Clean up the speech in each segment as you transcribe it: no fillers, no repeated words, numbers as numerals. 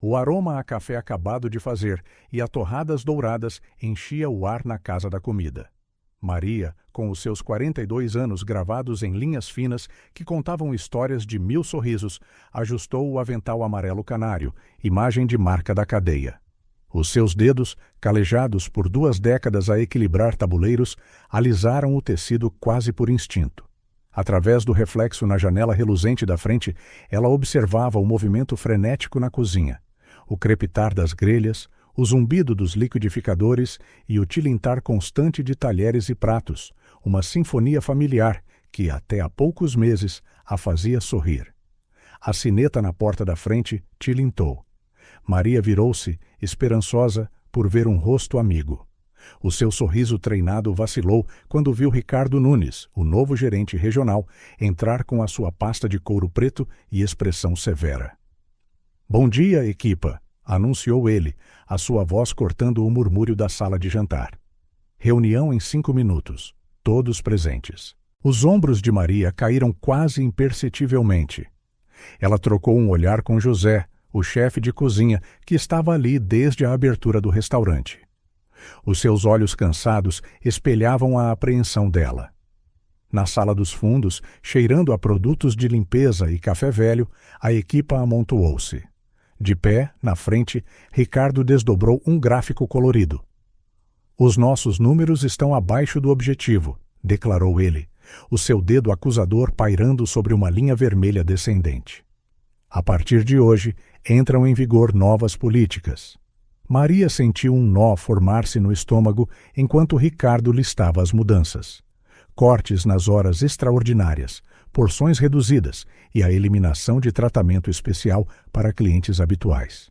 O aroma a café acabado de fazer e a torradas douradas enchia o ar na casa da comida. Maria, com os seus 42 anos gravados em linhas finas que contavam histórias de 1000 sorrisos, ajustou o avental amarelo canário, imagem de marca da cadeia. Os seus dedos, calejados por 2 décadas a equilibrar tabuleiros, alisaram o tecido quase por instinto. Através do reflexo na janela reluzente da frente, ela observava o movimento frenético na cozinha, o crepitar das grelhas, o zumbido dos liquidificadores e o tilintar constante de talheres e pratos, uma sinfonia familiar que, até há poucos meses, a fazia sorrir. A sineta na porta da frente tilintou. Maria virou-se, esperançosa, por ver um rosto amigo. O seu sorriso treinado vacilou quando viu Ricardo Nunes, o novo gerente regional, entrar com a sua pasta de couro preto e expressão severa. "Bom dia, equipa", anunciou ele, a sua voz cortando o murmúrio da sala de jantar. Reunião em 5 minutos. Todos presentes. Os ombros de Maria caíram quase imperceptivelmente. Ela trocou um olhar com José, o chefe de cozinha, que estava ali desde a abertura do restaurante. Os seus olhos cansados espelhavam a apreensão dela. Na sala dos fundos, cheirando a produtos de limpeza e café velho, a equipa amontoou-se. De pé, na frente, Ricardo desdobrou um gráfico colorido. "Os nossos números estão abaixo do objetivo", declarou ele, o seu dedo acusador pairando sobre uma linha vermelha descendente. "A partir de hoje, entram em vigor novas políticas." Maria sentiu um nó formar-se no estômago enquanto Ricardo listava as mudanças. Cortes nas horas extraordinárias, porções reduzidas e a eliminação de tratamento especial para clientes habituais.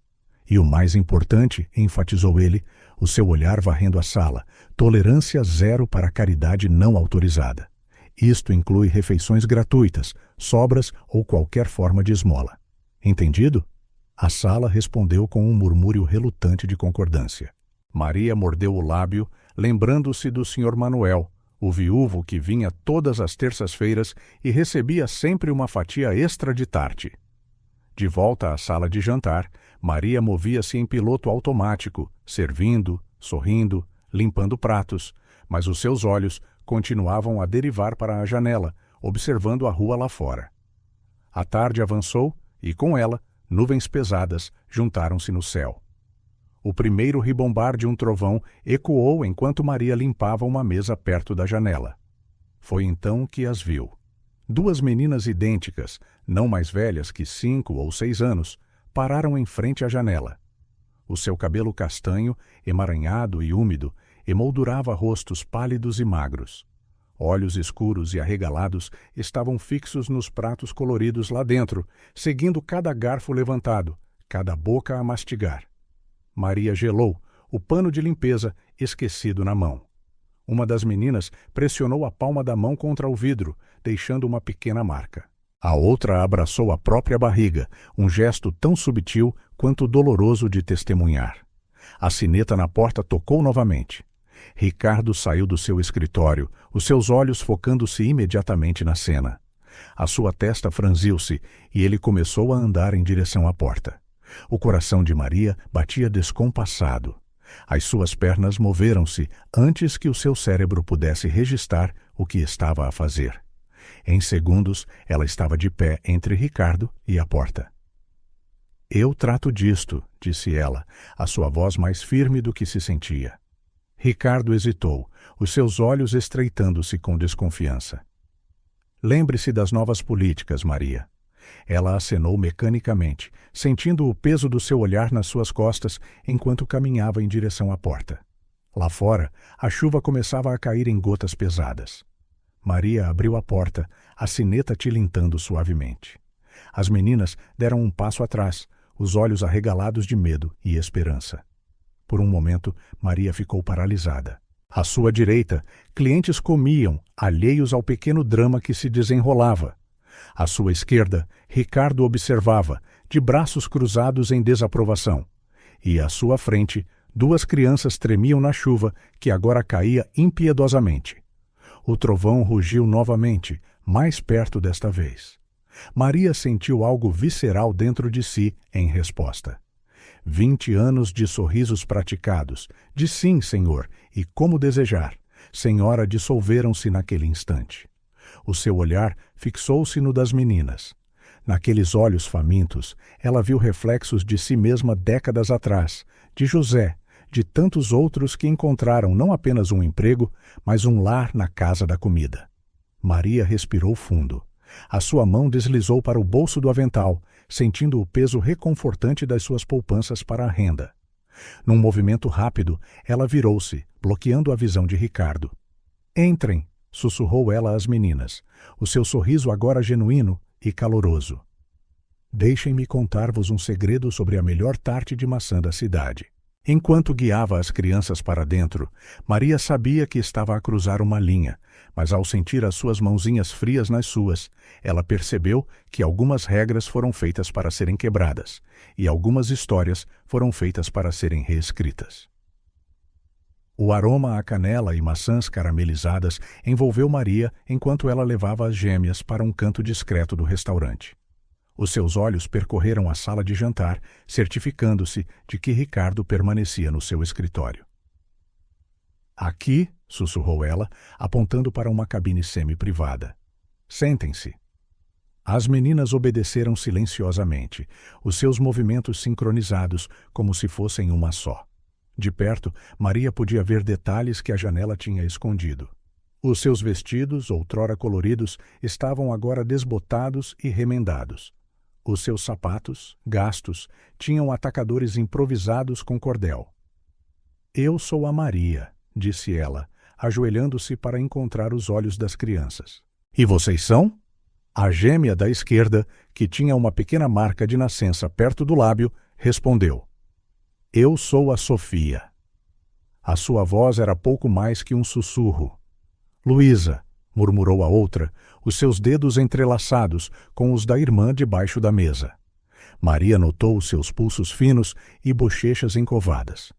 E o mais importante, enfatizou ele, o seu olhar varrendo a sala, tolerância zero para a caridade não autorizada. Isto inclui refeições gratuitas, sobras ou qualquer forma de esmola. Entendido? A sala respondeu com um murmúrio relutante de concordância. Maria mordeu o lábio, lembrando-se do Sr. Manuel, o viúvo que vinha todas as terças-feiras e recebia sempre uma fatia extra de tarte. De volta à sala de jantar, Maria movia-se em piloto automático, servindo, sorrindo, limpando pratos, mas os seus olhos continuavam a derivar para a janela, observando a rua lá fora. A tarde avançou e, com ela, nuvens pesadas juntaram-se no céu. O primeiro ribombar de um trovão ecoou enquanto Maria limpava uma mesa perto da janela. Foi então que as viu. 2 meninas idênticas, não mais velhas que 5 ou 6 anos, pararam em frente à janela. O seu cabelo castanho, emaranhado e úmido, emoldurava rostos pálidos e magros. Olhos escuros e arregalados estavam fixos nos pratos coloridos lá dentro, seguindo cada garfo levantado, cada boca a mastigar. Maria gelou, o pano de limpeza esquecido na mão. Uma das meninas pressionou a palma da mão contra o vidro, deixando uma pequena marca. A outra abraçou a própria barriga, um gesto tão subtil quanto doloroso de testemunhar. A sineta na porta tocou novamente. Ricardo saiu do seu escritório, os seus olhos focando-se imediatamente na cena. A sua testa franziu-se e ele começou a andar em direção à porta. O coração de Maria batia descompassado. As suas pernas moveram-se antes que o seu cérebro pudesse registrar o que estava a fazer. Em segundos, ela estava de pé entre Ricardo e a porta. "Eu trato disto", disse ela, a sua voz mais firme do que se sentia. Ricardo hesitou, os seus olhos estreitando-se com desconfiança. "Lembre-se das novas políticas, Maria." Ela acenou mecanicamente, sentindo o peso do seu olhar nas suas costas enquanto caminhava em direção à porta. Lá fora, a chuva começava a cair em gotas pesadas. Maria abriu a porta, a sineta tilintando suavemente. As meninas deram um passo atrás, os olhos arregalados de medo e esperança. Por um momento, Maria ficou paralisada. À sua direita, clientes comiam, alheios ao pequeno drama que se desenrolava. À sua esquerda, Ricardo observava, de braços cruzados em desaprovação. E à sua frente, 2 crianças tremiam na chuva que agora caía impiedosamente. O trovão rugiu novamente, mais perto desta vez. Maria sentiu algo visceral dentro de si em resposta. 20 anos de sorrisos praticados, de sim, senhor, e como desejar, senhora, dissolveram-se naquele instante. O seu olhar fixou-se no das meninas. Naqueles olhos famintos, ela viu reflexos de si mesma décadas atrás, de José, de tantos outros que encontraram não apenas um emprego, mas um lar na casa da comida. Maria respirou fundo. A sua mão deslizou para o bolso do avental, sentindo o peso reconfortante das suas poupanças para a renda. Num movimento rápido, ela virou-se, bloqueando a visão de Ricardo. "Entrem", sussurrou ela às meninas, o seu sorriso agora genuíno e caloroso. "Deixem-me contar-vos um segredo sobre a melhor tarte de maçã da cidade." Enquanto guiava as crianças para dentro, Maria sabia que estava a cruzar uma linha, mas ao sentir as suas mãozinhas frias nas suas, ela percebeu que algumas regras foram feitas para serem quebradas, e algumas histórias foram feitas para serem reescritas. O aroma a canela e maçãs caramelizadas envolveu Maria enquanto ela levava as gêmeas para um canto discreto do restaurante. Os seus olhos percorreram a sala de jantar, certificando-se de que Ricardo permanecia no seu escritório. "Aqui", sussurrou ela, apontando para uma cabine semi-privada. "Sentem-se." As meninas obedeceram silenciosamente, os seus movimentos sincronizados, como se fossem uma só. De perto, Maria podia ver detalhes que a janela tinha escondido. Os seus vestidos, outrora coloridos, estavam agora desbotados e remendados. Os seus sapatos, gastos, tinham atacadores improvisados com cordel. "Eu sou a Maria", disse ela, ajoelhando-se para encontrar os olhos das crianças. "E vocês são?" A gêmea da esquerda, que tinha uma pequena marca de nascença perto do lábio, respondeu: "Eu sou a Sofia." A sua voz era pouco mais que um sussurro. "Luísa", murmurou a outra, os seus dedos entrelaçados com os da irmã debaixo da mesa. Maria notou os seus pulsos finos e bochechas encovadas.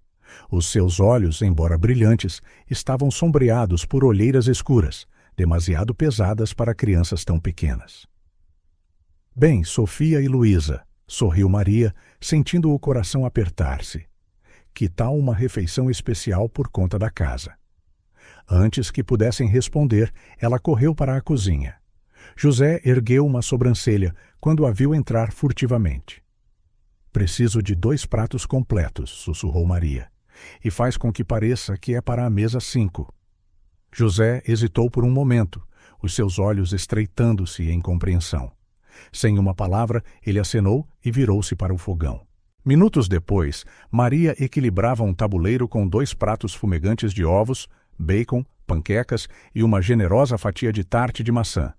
Os seus olhos, embora brilhantes, estavam sombreados por olheiras escuras, demasiado pesadas para crianças tão pequenas. "Bem, Sofia e Luísa", sorriu Maria, sentindo o coração apertar-se. "Que tal uma refeição especial por conta da casa?" Antes que pudessem responder, ela correu para a cozinha. José ergueu uma sobrancelha quando a viu entrar furtivamente. "Preciso de 2 pratos completos", sussurrou Maria, "e faz com que pareça que é para a mesa 5. José hesitou por um momento, os seus olhos estreitando-se em compreensão. Sem uma palavra, ele acenou e virou-se para o fogão. Minutos depois, Maria equilibrava um tabuleiro com 2 pratos fumegantes de ovos, bacon, panquecas e uma generosa fatia de tarte de maçã.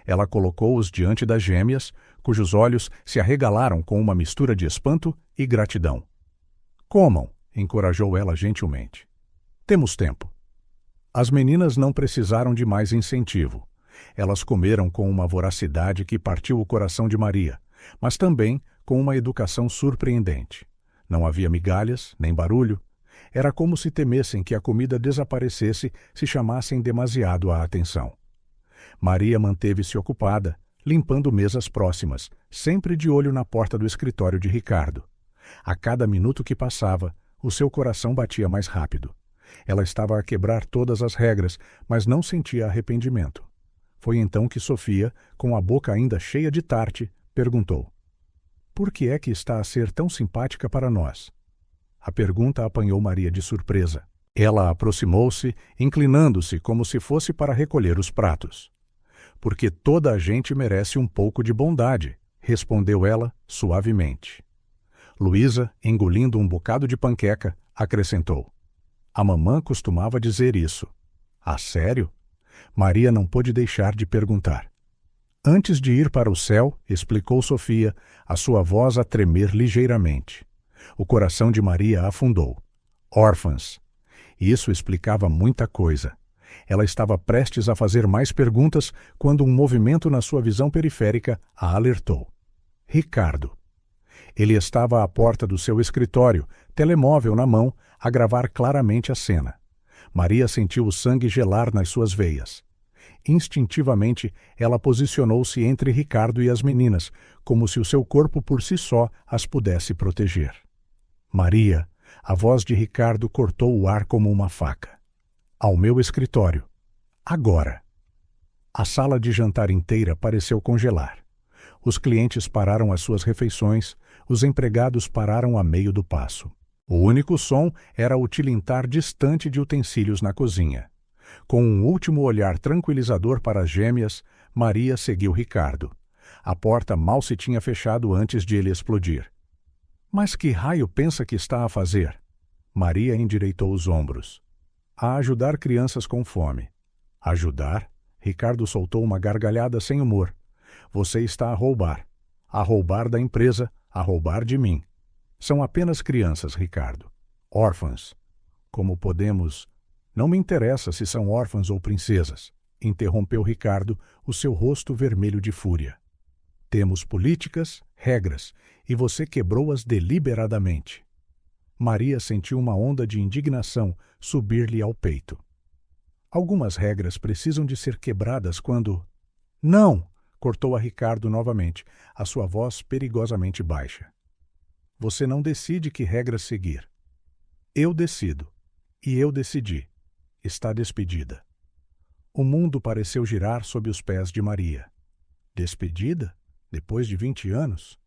Ela colocou-os diante das gêmeas, cujos olhos se arregalaram com uma mistura de espanto e gratidão. "Comam", encorajou ela gentilmente. "Temos tempo." As meninas não precisaram de mais incentivo. Elas comeram com uma voracidade que partiu o coração de Maria, mas também com uma educação surpreendente. Não havia migalhas, nem barulho. Era como se temessem que a comida desaparecesse se chamassem demasiado a atenção. Maria manteve-se ocupada, limpando mesas próximas, sempre de olho na porta do escritório de Ricardo. A cada minuto que passava, o seu coração batia mais rápido. Ela estava a quebrar todas as regras, mas não sentia arrependimento. Foi então que Sofia, com a boca ainda cheia de tarte, perguntou: "Por que é que está a ser tão simpática para nós?" A pergunta apanhou Maria de surpresa. Ela aproximou-se, inclinando-se como se fosse para recolher os pratos. "Porque toda a gente merece um pouco de bondade", respondeu ela suavemente. Luísa, engolindo um bocado de panqueca, acrescentou: "A mamã costumava dizer isso." "Ah, sério?" Maria não pôde deixar de perguntar. "Antes de ir para o céu", explicou Sofia, a sua voz a tremer ligeiramente. O coração de Maria afundou. Órfãs. Isso explicava muita coisa. Ela estava prestes a fazer mais perguntas quando um movimento na sua visão periférica a alertou. Ricardo. Ele estava à porta do seu escritório, telemóvel na mão, a gravar claramente a cena. Maria sentiu o sangue gelar nas suas veias. Instintivamente, ela posicionou-se entre Ricardo e as meninas, como se o seu corpo por si só as pudesse proteger. Maria, a voz de Ricardo cortou o ar como uma faca. Ao meu escritório. Agora. A sala de jantar inteira pareceu congelar. Os clientes pararam as suas refeições, os empregados pararam a meio do passo. O único som era o tilintar distante de utensílios na cozinha. Com um último olhar tranquilizador para as gêmeas, Maria seguiu Ricardo. A porta mal se tinha fechado antes de ele explodir. Mas que raio pensa que está a fazer? Maria endireitou os ombros. A ajudar crianças com fome. Ajudar? Ricardo soltou uma gargalhada sem humor. Você está a roubar. A roubar da empresa, a roubar de mim. São apenas crianças, Ricardo. Órfãs. Como podemos... Não me interessa se são órfãs ou princesas, interrompeu Ricardo, o seu rosto vermelho de fúria. Temos políticas, regras, e você quebrou-as deliberadamente. Maria sentiu uma onda de indignação subir-lhe ao peito. Algumas regras precisam de ser quebradas quando... Não! Cortou a Ricardo novamente, a sua voz perigosamente baixa. Você não decide que regras seguir. Eu decido. E eu decidi. Está despedida. O mundo pareceu girar sob os pés de Maria. Despedida? Depois de 20 anos?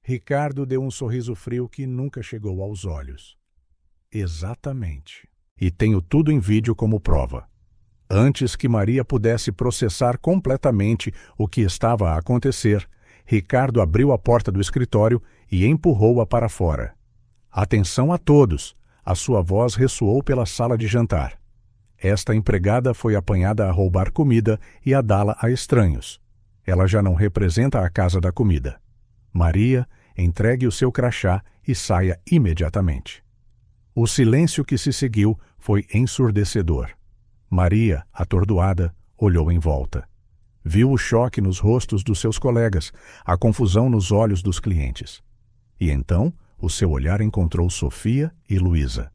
Ricardo deu um sorriso frio que nunca chegou aos olhos. Exatamente. E tenho tudo em vídeo como prova. Antes que Maria pudesse processar completamente o que estava a acontecer, Ricardo abriu a porta do escritório e empurrou-a para fora. Atenção a todos! A sua voz ressoou pela sala de jantar. Esta empregada foi apanhada a roubar comida e a dá-la a estranhos. Ela já não representa a casa da comida. Maria, entregue o seu crachá e saia imediatamente. O silêncio que se seguiu foi ensurdecedor. Maria, atordoada, olhou em volta. Viu o choque nos rostos dos seus colegas, a confusão nos olhos dos clientes. E então, o seu olhar encontrou Sofia e Luísa.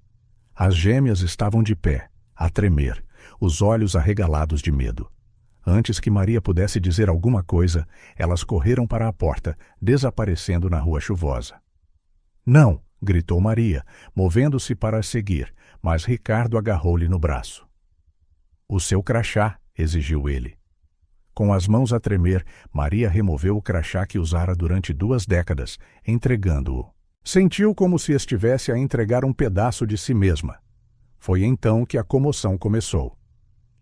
As gêmeas estavam de pé, a tremer, os olhos arregalados de medo. Antes que Maria pudesse dizer alguma coisa, elas correram para a porta, desaparecendo na rua chuvosa. Não! Gritou Maria, movendo-se para seguir, mas Ricardo agarrou-lhe no braço. O seu crachá, exigiu ele. Com as mãos a tremer, Maria removeu o crachá que usara durante 2 décadas, entregando-o. Sentiu como se estivesse a entregar um pedaço de si mesma. Foi então que a comoção começou.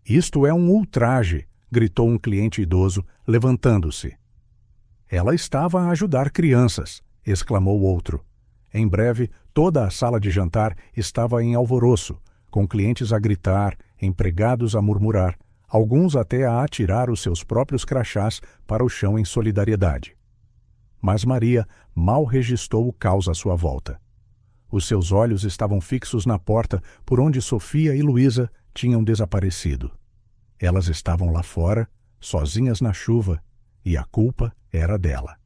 Isto é um ultraje, gritou um cliente idoso, levantando-se. Ela estava a ajudar crianças, exclamou outro. Em breve, toda a sala de jantar estava em alvoroço, com clientes a gritar, empregados a murmurar, alguns até a atirar os seus próprios crachás para o chão em solidariedade. Mas Maria mal registrou o caos à sua volta. Os seus olhos estavam fixos na porta por onde Sofia e Luísa tinham desaparecido. Elas estavam lá fora, sozinhas na chuva, e a culpa era dela.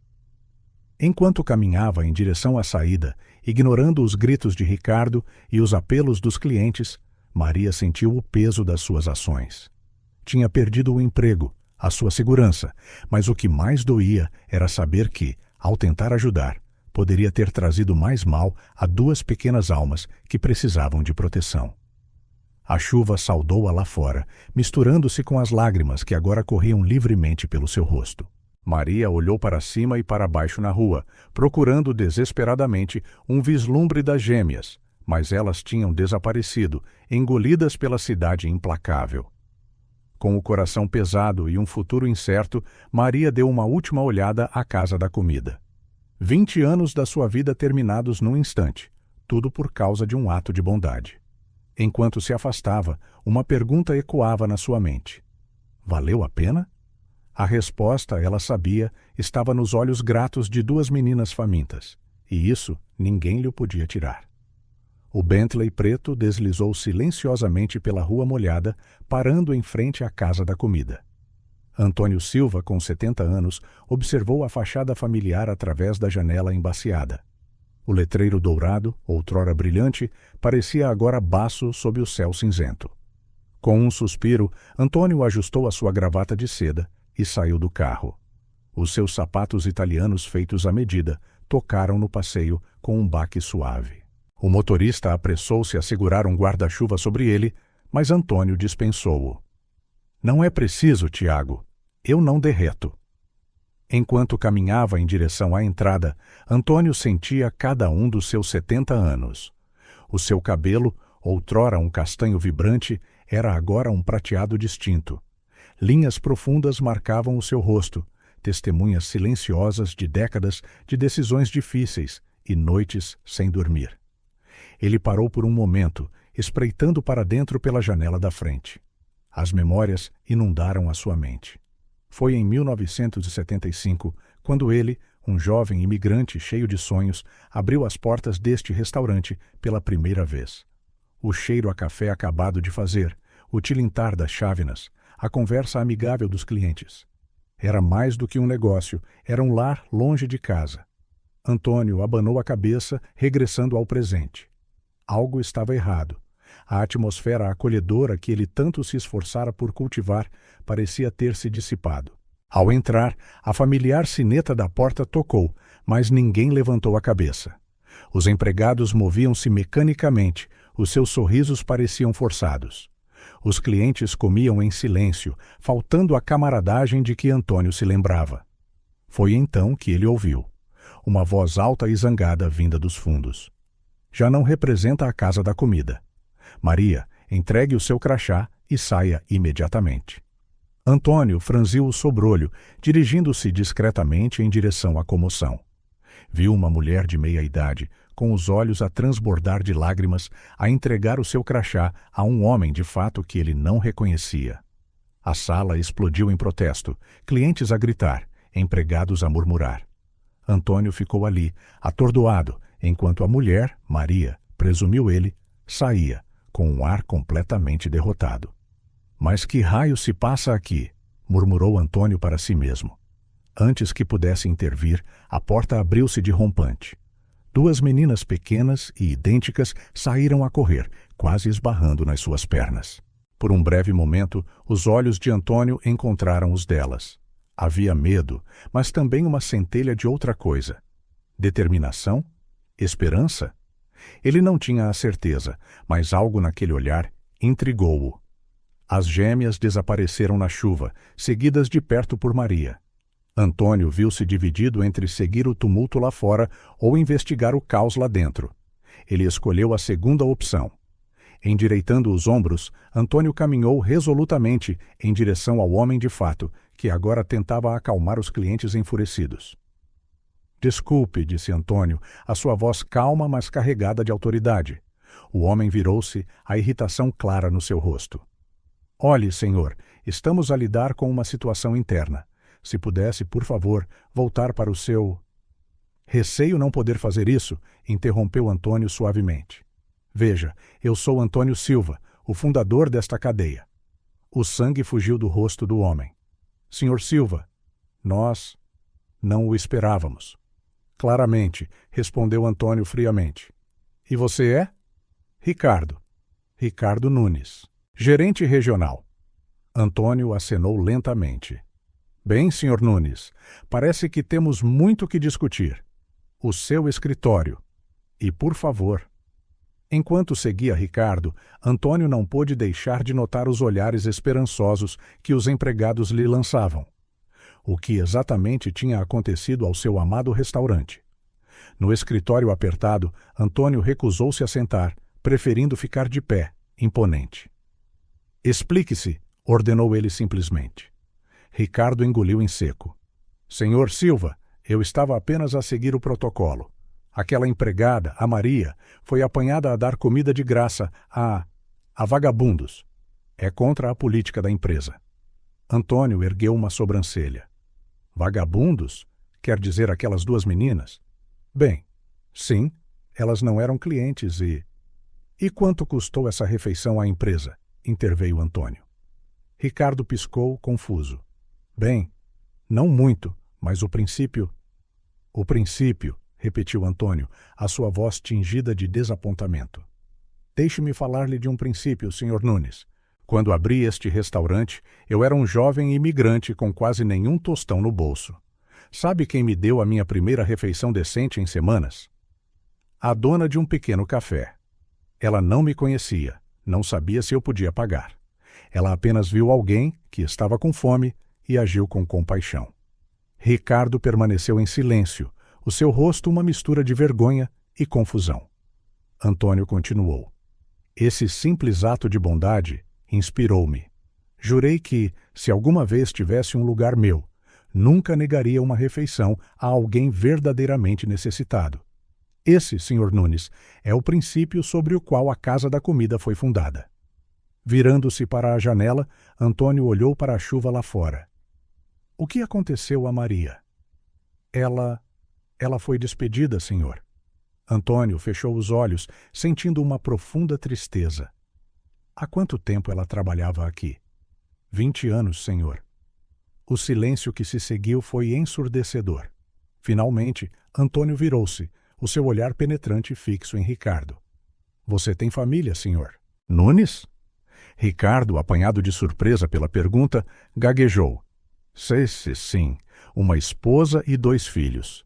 Enquanto caminhava em direção à saída, ignorando os gritos de Ricardo e os apelos dos clientes, Maria sentiu o peso das suas ações. Tinha perdido o emprego, a sua segurança, mas o que mais doía era saber que, ao tentar ajudar, poderia ter trazido mais mal a 2 pequenas almas que precisavam de proteção. A chuva saudou-a lá fora, misturando-se com as lágrimas que agora corriam livremente pelo seu rosto. Maria olhou para cima e para baixo na rua, procurando desesperadamente um vislumbre das gêmeas, mas elas tinham desaparecido, engolidas pela cidade implacável. Com o coração pesado e um futuro incerto, Maria deu uma última olhada à casa da comida. 20 anos da sua vida terminados num instante, tudo por causa de um ato de bondade. Enquanto se afastava, uma pergunta ecoava na sua mente. Valeu a pena? A resposta, ela sabia, estava nos olhos gratos de 2 meninas famintas, e isso ninguém lhe podia tirar. O Bentley preto deslizou silenciosamente pela rua molhada, parando em frente à casa da comida. Antônio Silva, com 70 anos, observou a fachada familiar através da janela embaciada. O letreiro dourado, outrora brilhante, parecia agora baço sob o céu cinzento. Com um suspiro, Antônio ajustou a sua gravata de seda e saiu do carro. Os seus sapatos italianos feitos à medida tocaram no passeio com um baque suave. O motorista apressou-se a segurar um guarda-chuva sobre ele, mas Antônio dispensou-o. Não é preciso, Tiago. Eu não derreto. Enquanto caminhava em direção à entrada, Antônio sentia cada um dos seus 70 anos. O seu cabelo, outrora um castanho vibrante, era agora um prateado distinto. Linhas profundas marcavam o seu rosto, testemunhas silenciosas de décadas de decisões difíceis e noites sem dormir. Ele parou por um momento, espreitando para dentro pela janela da frente. As memórias inundaram a sua mente. Foi em 1975, quando ele, um jovem imigrante cheio de sonhos, abriu as portas deste restaurante pela primeira vez. O cheiro a café acabado de fazer, o tilintar das chávenas, a conversa amigável dos clientes. Era mais do que um negócio, era um lar longe de casa. Antônio abanou a cabeça, regressando ao presente. Algo estava errado. A atmosfera acolhedora que ele tanto se esforçara por cultivar parecia ter se dissipado. Ao entrar, a familiar sineta da porta tocou, mas ninguém levantou a cabeça. Os empregados moviam-se mecanicamente, os seus sorrisos pareciam forçados. Os clientes comiam em silêncio, faltando a camaradagem de que Antônio se lembrava. Foi então que ele ouviu uma voz alta e zangada vinda dos fundos. Já não representa a casa da comida. Maria, entregue o seu crachá e saia imediatamente. Antônio franziu o sobrolho, dirigindo-se discretamente em direção à comoção. Viu uma mulher de meia idade, com os olhos a transbordar de lágrimas, a entregar o seu crachá a um homem de fato que ele não reconhecia. A sala explodiu em protesto, clientes a gritar, empregados a murmurar. Antônio ficou ali, atordoado, enquanto a mulher, Maria, presumiu ele, saía, com um ar completamente derrotado. Mas que raio se passa aqui? Murmurou Antônio para si mesmo. Antes que pudesse intervir, a porta abriu-se de rompante. 2 meninas pequenas e idênticas saíram a correr, quase esbarrando nas suas pernas. Por um breve momento, os olhos de Antônio encontraram os delas. Havia medo, mas também uma centelha de outra coisa. Determinação? Esperança? Ele não tinha a certeza, mas algo naquele olhar intrigou-o. As gêmeas desapareceram na chuva, seguidas de perto por Maria. Antônio viu-se dividido entre seguir o tumulto lá fora ou investigar o caos lá dentro. Ele escolheu a segunda opção. Endireitando os ombros, Antônio caminhou resolutamente em direção ao homem de fato, que agora tentava acalmar os clientes enfurecidos. Desculpe, disse Antônio, a sua voz calma, mas carregada de autoridade. O homem virou-se, a irritação clara no seu rosto. Olhe, senhor, estamos a lidar com uma situação interna. Se pudesse, por favor, voltar para o seu... Receio não poder fazer isso, interrompeu Antônio suavemente. Veja, eu sou Antônio Silva, o fundador desta cadeia. O sangue fugiu do rosto do homem. Senhor Silva, nós não o esperávamos. Claramente, respondeu Antônio friamente. E você é? Ricardo. Ricardo Nunes, gerente regional. Antônio acenou lentamente. Bem, senhor Nunes, parece que temos muito que discutir. O seu escritório. E, por favor... Enquanto seguia Ricardo, Antônio não pôde deixar de notar os olhares esperançosos que os empregados lhe lançavam. O que exatamente tinha acontecido ao seu amado restaurante? No escritório apertado, Antônio recusou-se a sentar, preferindo ficar de pé, imponente. Explique-se, ordenou ele simplesmente. Ricardo engoliu em seco. Senhor Silva, eu estava apenas a seguir o protocolo. Aquela empregada, a Maria, foi apanhada a dar comida de graça a vagabundos. É contra a política da empresa. Antônio ergueu uma sobrancelha. Vagabundos? Quer dizer aquelas 2 meninas? Bem, sim, elas não eram clientes e... E quanto custou essa refeição à empresa? Interveio Antônio. Ricardo piscou, confuso. Bem, não muito, mas o princípio... O princípio... repetiu Antônio, a sua voz tingida de desapontamento. Deixe-me falar-lhe de um princípio, Sr. Nunes. Quando abri este restaurante, eu era um jovem imigrante com quase nenhum tostão no bolso. Sabe quem me deu a minha primeira refeição decente em semanas? a dona de um pequeno café. Ela não me conhecia, não sabia se eu podia pagar. Ela apenas viu alguém que estava com fome e agiu com compaixão. Ricardo permaneceu em silêncio, o seu rosto uma mistura de vergonha e confusão. Antônio continuou. Esse simples ato de bondade inspirou-me. Jurei que, se alguma vez tivesse um lugar meu, nunca negaria uma refeição a alguém verdadeiramente necessitado. Esse, Sr. Nunes, é o princípio sobre o qual a Casa da Comida foi fundada. Virando-se para a janela, Antônio olhou para a chuva lá fora. O que aconteceu a Maria? Ela foi despedida, senhor. Antônio fechou os olhos, sentindo uma profunda tristeza. Há quanto tempo ela trabalhava aqui? 20 anos, senhor. O silêncio que se seguiu foi ensurdecedor. Finalmente, Antônio virou-se, o seu olhar penetrante fixo em Ricardo. Você tem família, senhor? Nunes? Ricardo, apanhado de surpresa pela pergunta, gaguejou. Sim, uma esposa e 2 filhos.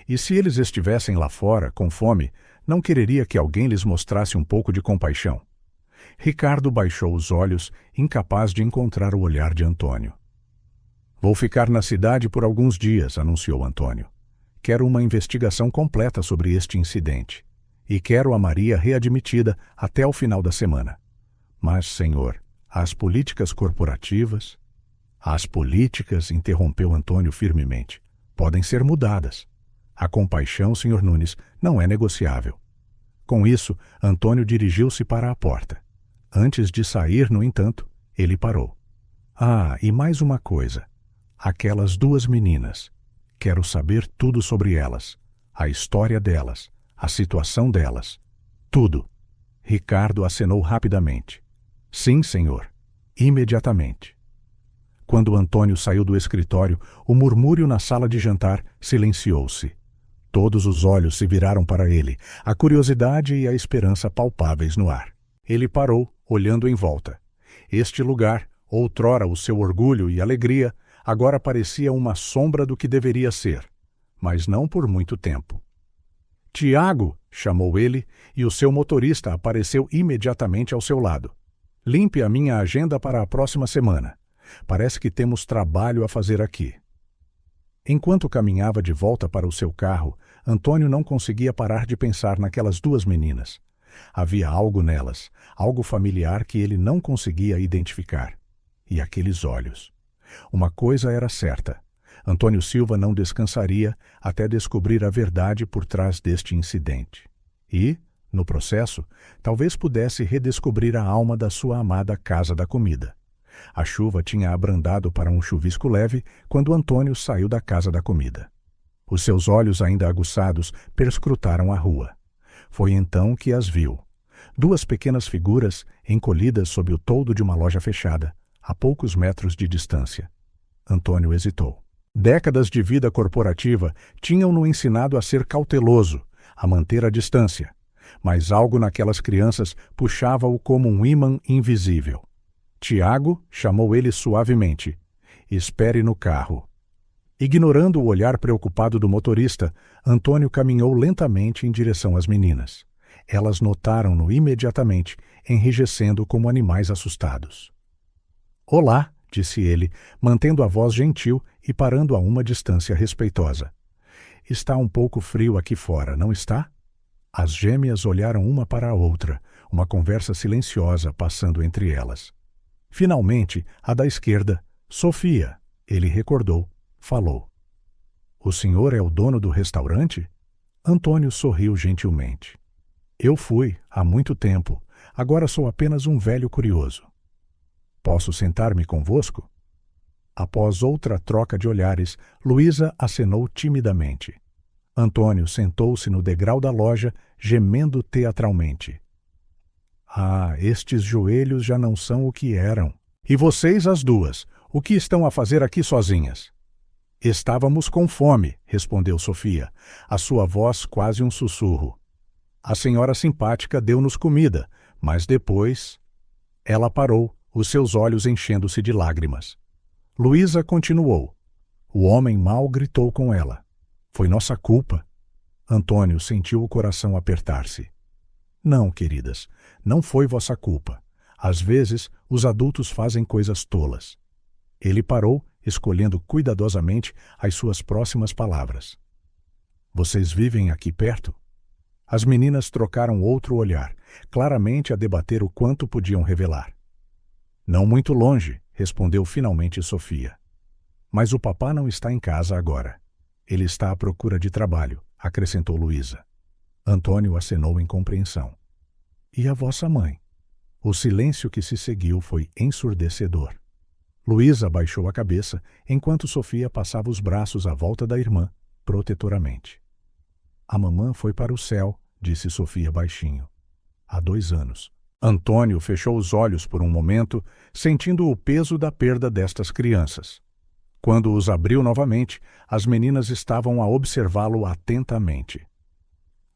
E se eles estivessem lá fora, com fome, não quereria que alguém lhes mostrasse um pouco de compaixão? Ricardo baixou os olhos, incapaz de encontrar o olhar de Antônio. Vou ficar na cidade por alguns dias, anunciou Antônio. Quero uma investigação completa sobre este incidente. E quero a Maria readmitida até o final da semana. Mas, senhor, as políticas corporativas... As políticas, interrompeu Antônio firmemente, podem ser mudadas. A compaixão, Sr. Nunes, não é negociável. Com isso, Antônio dirigiu-se para a porta. Antes de sair, no entanto, ele parou. Ah, e mais uma coisa. Aquelas 2 meninas. Quero saber tudo sobre elas. A história delas. A situação delas. Tudo. Ricardo acenou rapidamente. Sim, senhor. Imediatamente. Quando Antônio saiu do escritório, o murmúrio na sala de jantar silenciou-se. Todos os olhos se viraram para ele, a curiosidade e a esperança palpáveis no ar. Ele parou, olhando em volta. Este lugar, outrora o seu orgulho e alegria, agora parecia uma sombra do que deveria ser, mas não por muito tempo. Tiago, chamou ele, e o seu motorista apareceu imediatamente ao seu lado. Limpe a minha agenda para a próxima semana. Parece que temos trabalho a fazer aqui. Enquanto caminhava de volta para o seu carro, Antônio não conseguia parar de pensar naquelas 2 meninas. Havia algo nelas, algo familiar que ele não conseguia identificar. E aqueles olhos. Uma coisa era certa. Antônio Silva não descansaria até descobrir a verdade por trás deste incidente. E, no processo, talvez pudesse redescobrir a alma da sua amada Casa da Comida. A chuva tinha abrandado para um chuvisco leve quando Antônio saiu da Casa da Comida. Os seus olhos ainda aguçados perscrutaram a rua. Foi então que as viu. 2 pequenas figuras encolhidas sob o toldo de uma loja fechada, a poucos metros de distância. Antônio hesitou. Décadas de vida corporativa tinham-no ensinado a ser cauteloso, a manter a distância. Mas algo naquelas crianças puxava-o como um ímã invisível. Tiago chamou ele suavemente. Espere no carro. Ignorando o olhar preocupado do motorista, Antônio caminhou lentamente em direção às meninas. Elas notaram-no imediatamente, enrijecendo como animais assustados. Olá, disse ele, mantendo a voz gentil e parando a uma distância respeitosa. Está um pouco frio aqui fora, não está? As gêmeas olharam uma para a outra, uma conversa silenciosa passando entre elas. Finalmente, a da esquerda, Sofia, ele recordou, falou. O senhor é o dono do restaurante? Antônio sorriu gentilmente. Eu fui, há muito tempo. Agora sou apenas um velho curioso. Posso sentar-me convosco? Após outra troca de olhares, Luísa acenou timidamente. Antônio sentou-se no degrau da loja, gemendo teatralmente. Ah, estes joelhos já não são o que eram. E vocês, as 2, o que estão a fazer aqui sozinhas? Estávamos com fome, respondeu Sofia, a sua voz quase um sussurro. A senhora simpática deu-nos comida, mas depois... Ela parou, os seus olhos enchendo-se de lágrimas. Luísa continuou. O homem mau gritou com ela. Foi nossa culpa. Antônio sentiu o coração apertar-se. Não, queridas, não foi vossa culpa. Às vezes, os adultos fazem coisas tolas. Ele parou, escolhendo cuidadosamente as suas próximas palavras. Vocês vivem aqui perto? As meninas trocaram outro olhar, claramente a debater o quanto podiam revelar. Não muito longe, respondeu finalmente Sofia. Mas o papá não está em casa agora. Ele está à procura de trabalho, acrescentou Luísa. Antônio acenou em compreensão. E a vossa mãe? O silêncio que se seguiu foi ensurdecedor. Luísa baixou a cabeça, enquanto Sofia passava os braços à volta da irmã, protetoramente. A mamã foi para o céu, disse Sofia baixinho. Há 2 anos. Antônio fechou os olhos por um momento, sentindo o peso da perda destas crianças. Quando os abriu novamente, as meninas estavam a observá-lo atentamente.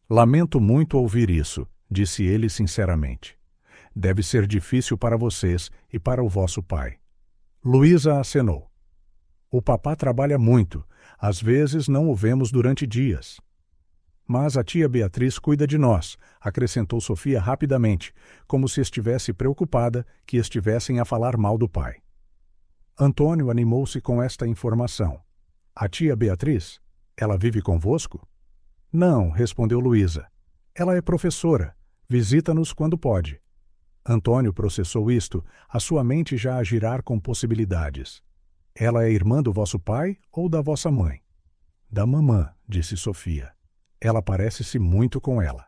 Lamento muito ouvir isso, disse ele sinceramente. Deve ser difícil para vocês e para o vosso pai. Luísa acenou. O papá trabalha muito, às vezes não o vemos durante dias. Mas a tia Beatriz cuida de nós, acrescentou Sofia rapidamente, como se estivesse preocupada que estivessem a falar mal do pai. Antônio animou-se com esta informação. A tia Beatriz? Ela vive convosco? Não, respondeu Luísa. Ela é professora. Visita-nos quando pode. Antônio processou isto, a sua mente já a girar com possibilidades. Ela é irmã do vosso pai ou da vossa mãe? Da mamã, disse Sofia. Ela parece-se muito com ela.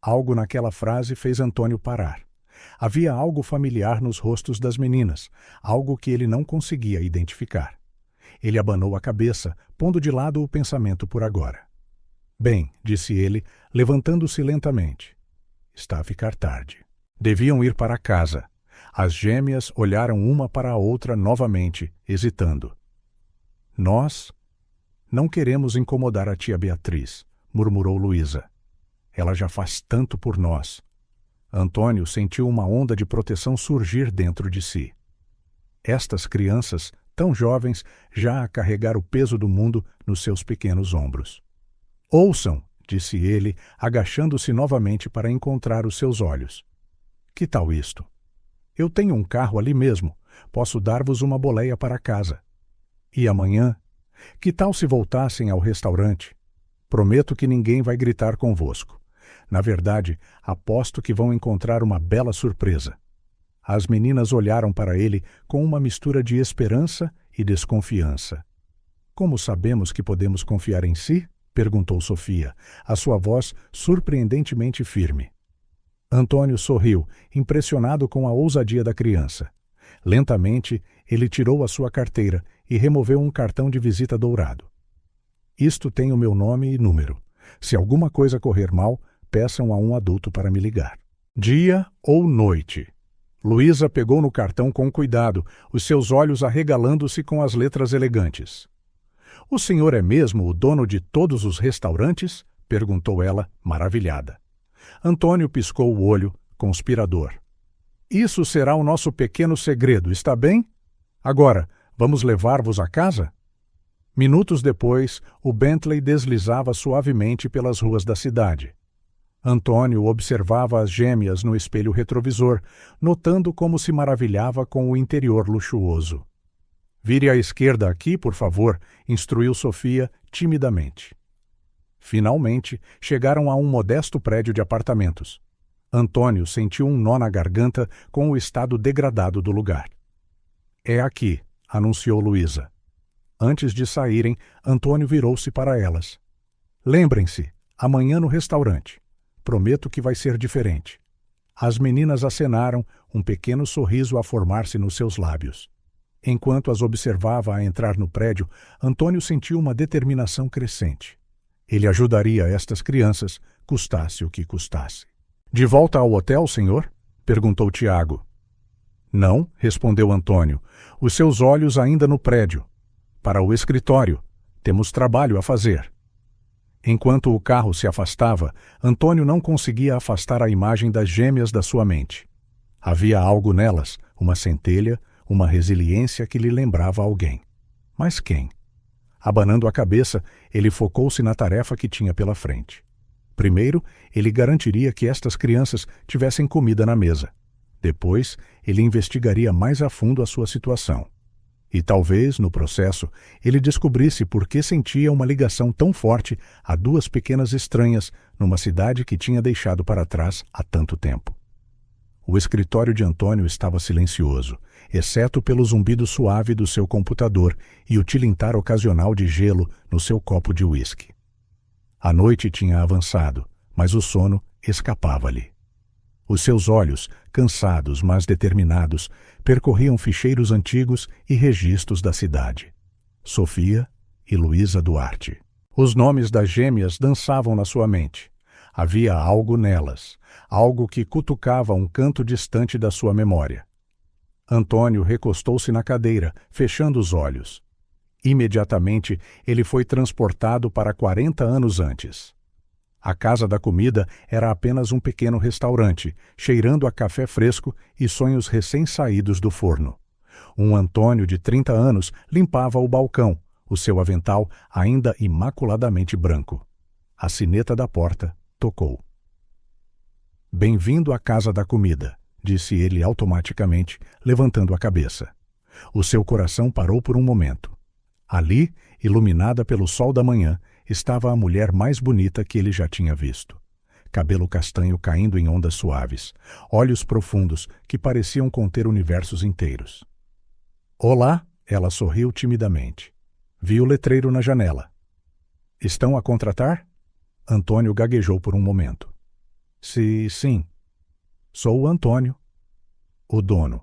Algo naquela frase fez Antônio parar. Havia algo familiar nos rostos das meninas, algo que ele não conseguia identificar. Ele abanou a cabeça, pondo de lado o pensamento por agora. Bem, disse ele, levantando-se lentamente. Está a ficar tarde. Deviam ir para casa. As gêmeas olharam uma para a outra novamente, hesitando. Nós não queremos incomodar a tia Beatriz, murmurou Luísa. Ela já faz tanto por nós. Antônio sentiu uma onda de proteção surgir dentro de si. Estas crianças, tão jovens, já a carregar o peso do mundo nos seus pequenos ombros. Ouçam, disse ele, agachando-se novamente para encontrar os seus olhos. Que tal isto? Eu tenho um carro ali mesmo. Posso dar-vos uma boleia para casa. E amanhã? Que tal se voltassem ao restaurante? Prometo que ninguém vai gritar convosco. Na verdade, aposto que vão encontrar uma bela surpresa. As meninas olharam para ele com uma mistura de esperança e desconfiança. Como sabemos que podemos confiar em si? Perguntou Sofia, a sua voz surpreendentemente firme. Antônio sorriu, impressionado com a ousadia da criança. Lentamente, ele tirou a sua carteira e removeu um cartão de visita dourado. Isto tem o meu nome e número. Se alguma coisa correr mal, peçam a um adulto para me ligar. Dia ou noite? Luísa pegou no cartão com cuidado, os seus olhos arregalando-se com as letras elegantes. O senhor é mesmo o dono de todos os restaurantes? Perguntou ela, maravilhada. Antônio piscou o olho, conspirador. Isso será o nosso pequeno segredo, está bem? Agora, vamos levar-vos a casa? Minutos depois, o Bentley deslizava suavemente pelas ruas da cidade. Antônio observava as gêmeas no espelho retrovisor, notando como se maravilhava com o interior luxuoso. Vire à esquerda aqui, por favor, instruiu Sofia timidamente. Finalmente, chegaram a um modesto prédio de apartamentos. Antônio sentiu um nó na garganta com o estado degradado do lugar. É aqui, anunciou Luísa. Antes de saírem, Antônio virou-se para elas. Lembrem-se, amanhã no restaurante. Prometo que vai ser diferente. As meninas acenaram, um pequeno sorriso a formar-se nos seus lábios. Enquanto as observava a entrar no prédio, Antônio sentiu uma determinação crescente. Ele ajudaria estas crianças, custasse o que custasse. De volta ao hotel, senhor? Perguntou Tiago. Não, respondeu Antônio. Os seus olhos ainda no prédio. Para o escritório. Temos trabalho a fazer. Enquanto o carro se afastava, Antônio não conseguia afastar a imagem das gêmeas da sua mente. Havia algo nelas, uma centelha, uma resiliência que lhe lembrava alguém. Mas quem? Abanando a cabeça, ele focou-se na tarefa que tinha pela frente. Primeiro, ele garantiria que estas crianças tivessem comida na mesa. Depois, ele investigaria mais a fundo a sua situação. E talvez, no processo, ele descobrisse por que sentia uma ligação tão forte a duas pequenas estranhas numa cidade que tinha deixado para trás há tanto tempo. O escritório de Antônio estava silencioso, exceto pelo zumbido suave do seu computador e o tilintar ocasional de gelo no seu copo de uísque. A noite tinha avançado, mas o sono escapava-lhe. Os seus olhos, cansados mas determinados, percorriam ficheiros antigos e registros da cidade. Sofia e Luísa Duarte. Os nomes das gêmeas dançavam na sua mente. Havia algo nelas, algo que cutucava um canto distante da sua memória. Antônio recostou-se na cadeira, fechando os olhos. Imediatamente, ele foi transportado para 40 anos antes. A Casa da Comida era apenas um pequeno restaurante, cheirando a café fresco e sonhos recém-saídos do forno. Um Antônio de 30 anos limpava o balcão, o seu avental ainda imaculadamente branco. A sineta da porta tocou. "Bem-vindo à Casa da Comida", disse ele automaticamente, levantando a cabeça. O seu coração parou por um momento. Ali, iluminada pelo sol da manhã, estava a mulher mais bonita que ele já tinha visto. Cabelo castanho caindo em ondas suaves, olhos profundos que pareciam conter universos inteiros. "Olá", ela sorriu timidamente. Vi o letreiro na janela. "Estão a contratar?" Antônio gaguejou por um momento. Sim. Sou o Antônio." "O dono."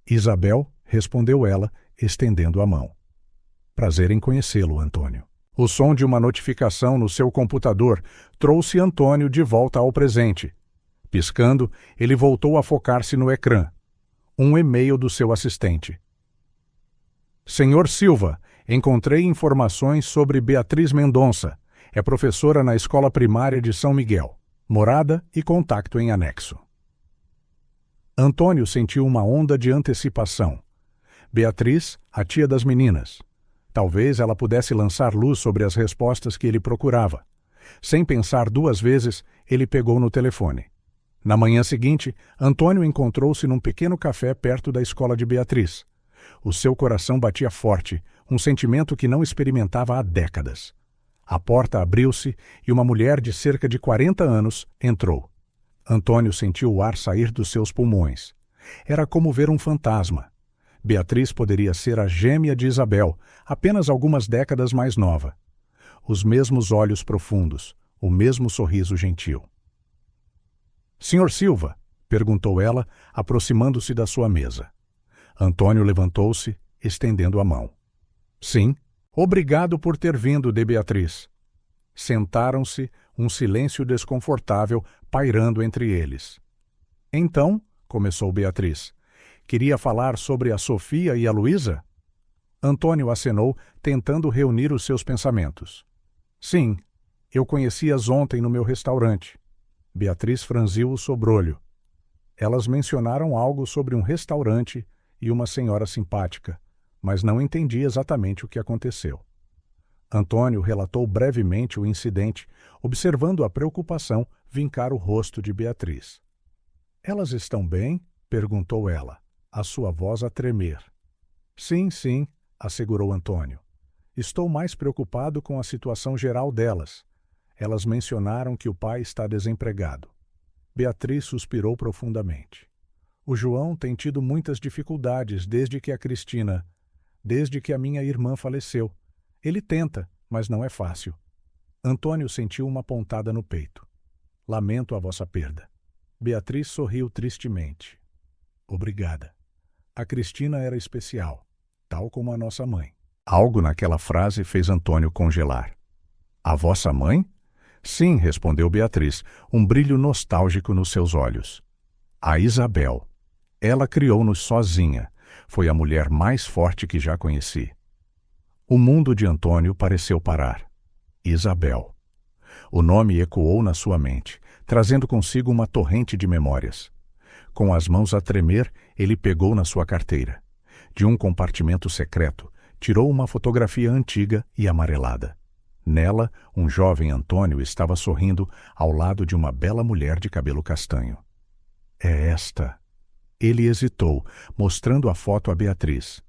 "Isabel", respondeu ela, estendendo a mão. "Prazer em conhecê-lo, Antônio." O som de uma notificação no seu computador trouxe Antônio de volta ao presente. Piscando, ele voltou a focar-se no ecrã. Um e-mail do seu assistente. "Senhor Silva, encontrei informações sobre Beatriz Mendonça. É professora na escola primária de São Miguel. Morada e contacto em anexo." Antônio sentiu uma onda de antecipação. Beatriz, a tia das meninas. Talvez ela pudesse lançar luz sobre as respostas que ele procurava. Sem pensar duas vezes, ele pegou no telefone. Na manhã seguinte, Antônio encontrou-se num pequeno café perto da escola de Beatriz. O seu coração batia forte, um sentimento que não experimentava há décadas. A porta abriu-se e uma mulher de cerca de 40 anos entrou. Antônio sentiu o ar sair dos seus pulmões. Era como ver um fantasma. Beatriz poderia ser a gêmea de Isabel, apenas algumas décadas mais nova. Os mesmos olhos profundos, o mesmo sorriso gentil. "Senhor Silva?" perguntou ela, aproximando-se da sua mesa. Antônio levantou-se, estendendo a mão. "Sim. Obrigado por ter vindo, de Beatriz." Sentaram-se, um silêncio desconfortável pairando entre eles. "Então", começou Beatriz, "queria falar sobre a Sofia e a Luísa?" Antônio acenou, tentando reunir os seus pensamentos. "Sim, eu conheci-as ontem no meu restaurante." Beatriz franziu o sobrolho. Elas mencionaram algo sobre um restaurante e uma senhora simpática, mas não entendi exatamente o que aconteceu. Antônio relatou brevemente o incidente, observando a preocupação vincar o rosto de Beatriz. "Elas estão bem?" perguntou ela, a sua voz a tremer. Sim, assegurou Antônio. "Estou mais preocupado com a situação geral delas. Elas mencionaram que o pai está desempregado." Beatriz suspirou profundamente. "O João tem tido muitas dificuldades desde que a minha irmã faleceu. Ele tenta, mas não é fácil." Antônio sentiu uma pontada no peito. "Lamento a vossa perda." Beatriz sorriu tristemente. "Obrigada. A Cristina era especial, tal como a nossa mãe." Algo naquela frase fez Antônio congelar. "A vossa mãe?" "Sim", respondeu Beatriz, um brilho nostálgico nos seus olhos. "A Isabel. Ela criou-nos sozinha. Foi a mulher mais forte que já conheci." O mundo de Antônio pareceu parar. Isabel. O nome ecoou na sua mente, trazendo consigo uma torrente de memórias. Com as mãos a tremer, ele pegou na sua carteira. De um compartimento secreto, tirou uma fotografia antiga e amarelada. Nela, um jovem Antônio estava sorrindo ao lado de uma bela mulher de cabelo castanho. É esta. Ele hesitou, mostrando a foto a Beatriz.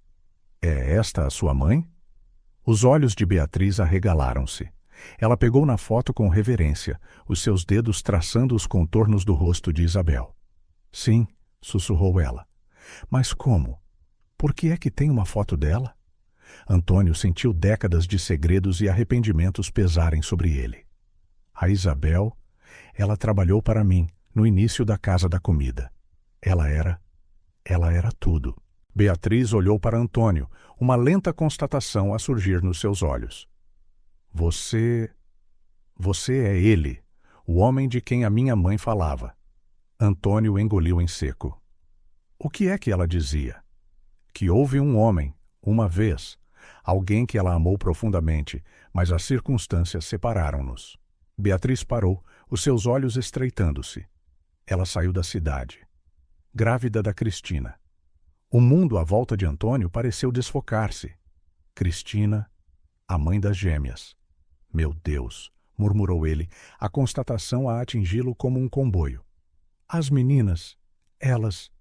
É esta a sua mãe? Os olhos de Beatriz arregalaram-se. Ela pegou na foto com reverência, os seus dedos traçando os contornos do rosto de Isabel. Sim, sussurrou ela. Mas como? Por que é que tem uma foto dela? Antônio sentiu décadas de segredos e arrependimentos pesarem sobre ele. A Isabel, ela trabalhou para mim, no início da Casa da Comida. Ela era tudo. Beatriz olhou para Antônio, uma lenta constatação a surgir nos seus olhos. Você é ele, o homem de quem a minha mãe falava. Antônio engoliu em seco. O que é que ela dizia? Que houve um homem, uma vez, alguém que ela amou profundamente, mas as circunstâncias separaram-nos. Beatriz parou, os seus olhos estreitando-se. Ela saiu da cidade. Grávida da Cristina. O mundo à volta de Antônio pareceu desfocar-se. Cristina, a mãe das gêmeas. Meu Deus, murmurou ele, a constatação a atingi-lo como um comboio. As meninas, elas,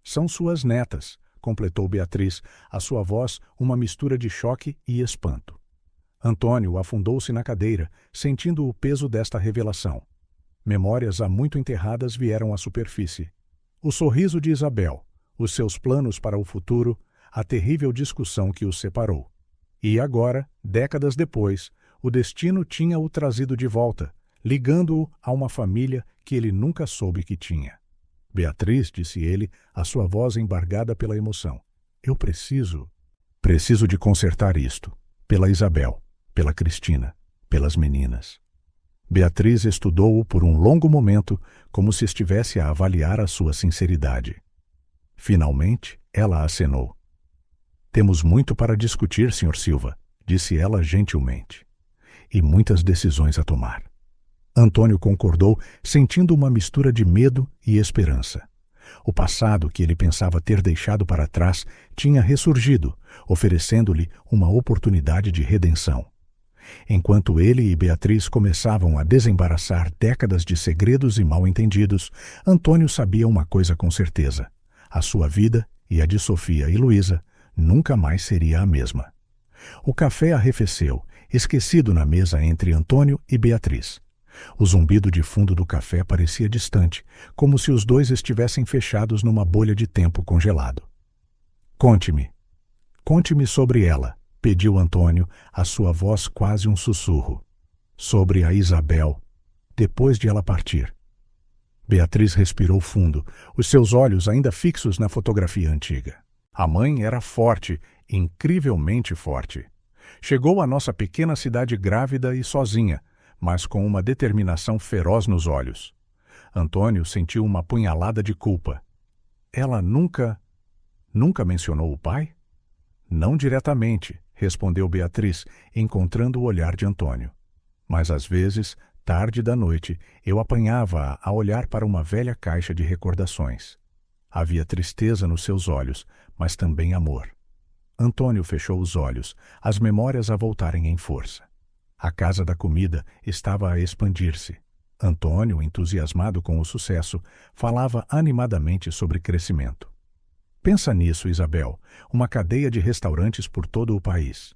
são suas netas, completou Beatriz, a sua voz uma mistura de choque e espanto. Antônio afundou-se na cadeira, sentindo o peso desta revelação. Memórias há muito enterradas vieram à superfície. O sorriso de Isabel, os seus planos para o futuro, a terrível discussão que os separou. E agora, décadas depois, o destino tinha-o trazido de volta, ligando-o a uma família que ele nunca soube que tinha. Beatriz, disse ele, a sua voz embargada pela emoção. Eu preciso de consertar isto. Pela Isabel, pela Cristina, pelas meninas. Beatriz estudou-o por um longo momento, como se estivesse a avaliar a sua sinceridade. Finalmente, ela acenou. Temos muito para discutir, Sr. Silva, disse ela gentilmente. E muitas decisões a tomar. Antônio concordou, sentindo uma mistura de medo e esperança. O passado que ele pensava ter deixado para trás tinha ressurgido, oferecendo-lhe uma oportunidade de redenção. Enquanto ele e Beatriz começavam a desembaraçar décadas de segredos e mal-entendidos, Antônio sabia uma coisa com certeza. A sua vida, e a de Sofia e Luísa, nunca mais seria a mesma. O café arrefeceu, esquecido na mesa entre Antônio e Beatriz. O zumbido de fundo do café parecia distante, como se os dois estivessem fechados numa bolha de tempo congelado. Conte-me sobre ela, pediu Antônio, a sua voz quase um sussurro. Sobre a Isabel, depois de ela partir. Beatriz respirou fundo, os seus olhos ainda fixos na fotografia antiga. A mãe era forte, incrivelmente forte. Chegou à nossa pequena cidade grávida e sozinha, mas com uma determinação feroz nos olhos. Antônio sentiu uma punhalada de culpa. Ela nunca mencionou o pai? Não diretamente, respondeu Beatriz, encontrando o olhar de Antônio. Mas às vezes, tarde da noite, eu apanhava-a a olhar para uma velha caixa de recordações. Havia tristeza nos seus olhos, mas também amor. Antônio fechou os olhos, as memórias a voltarem em força. A Casa da Comida estava a expandir-se. Antônio, entusiasmado com o sucesso, falava animadamente sobre crescimento. Pensa nisso, Isabel, uma cadeia de restaurantes por todo o país.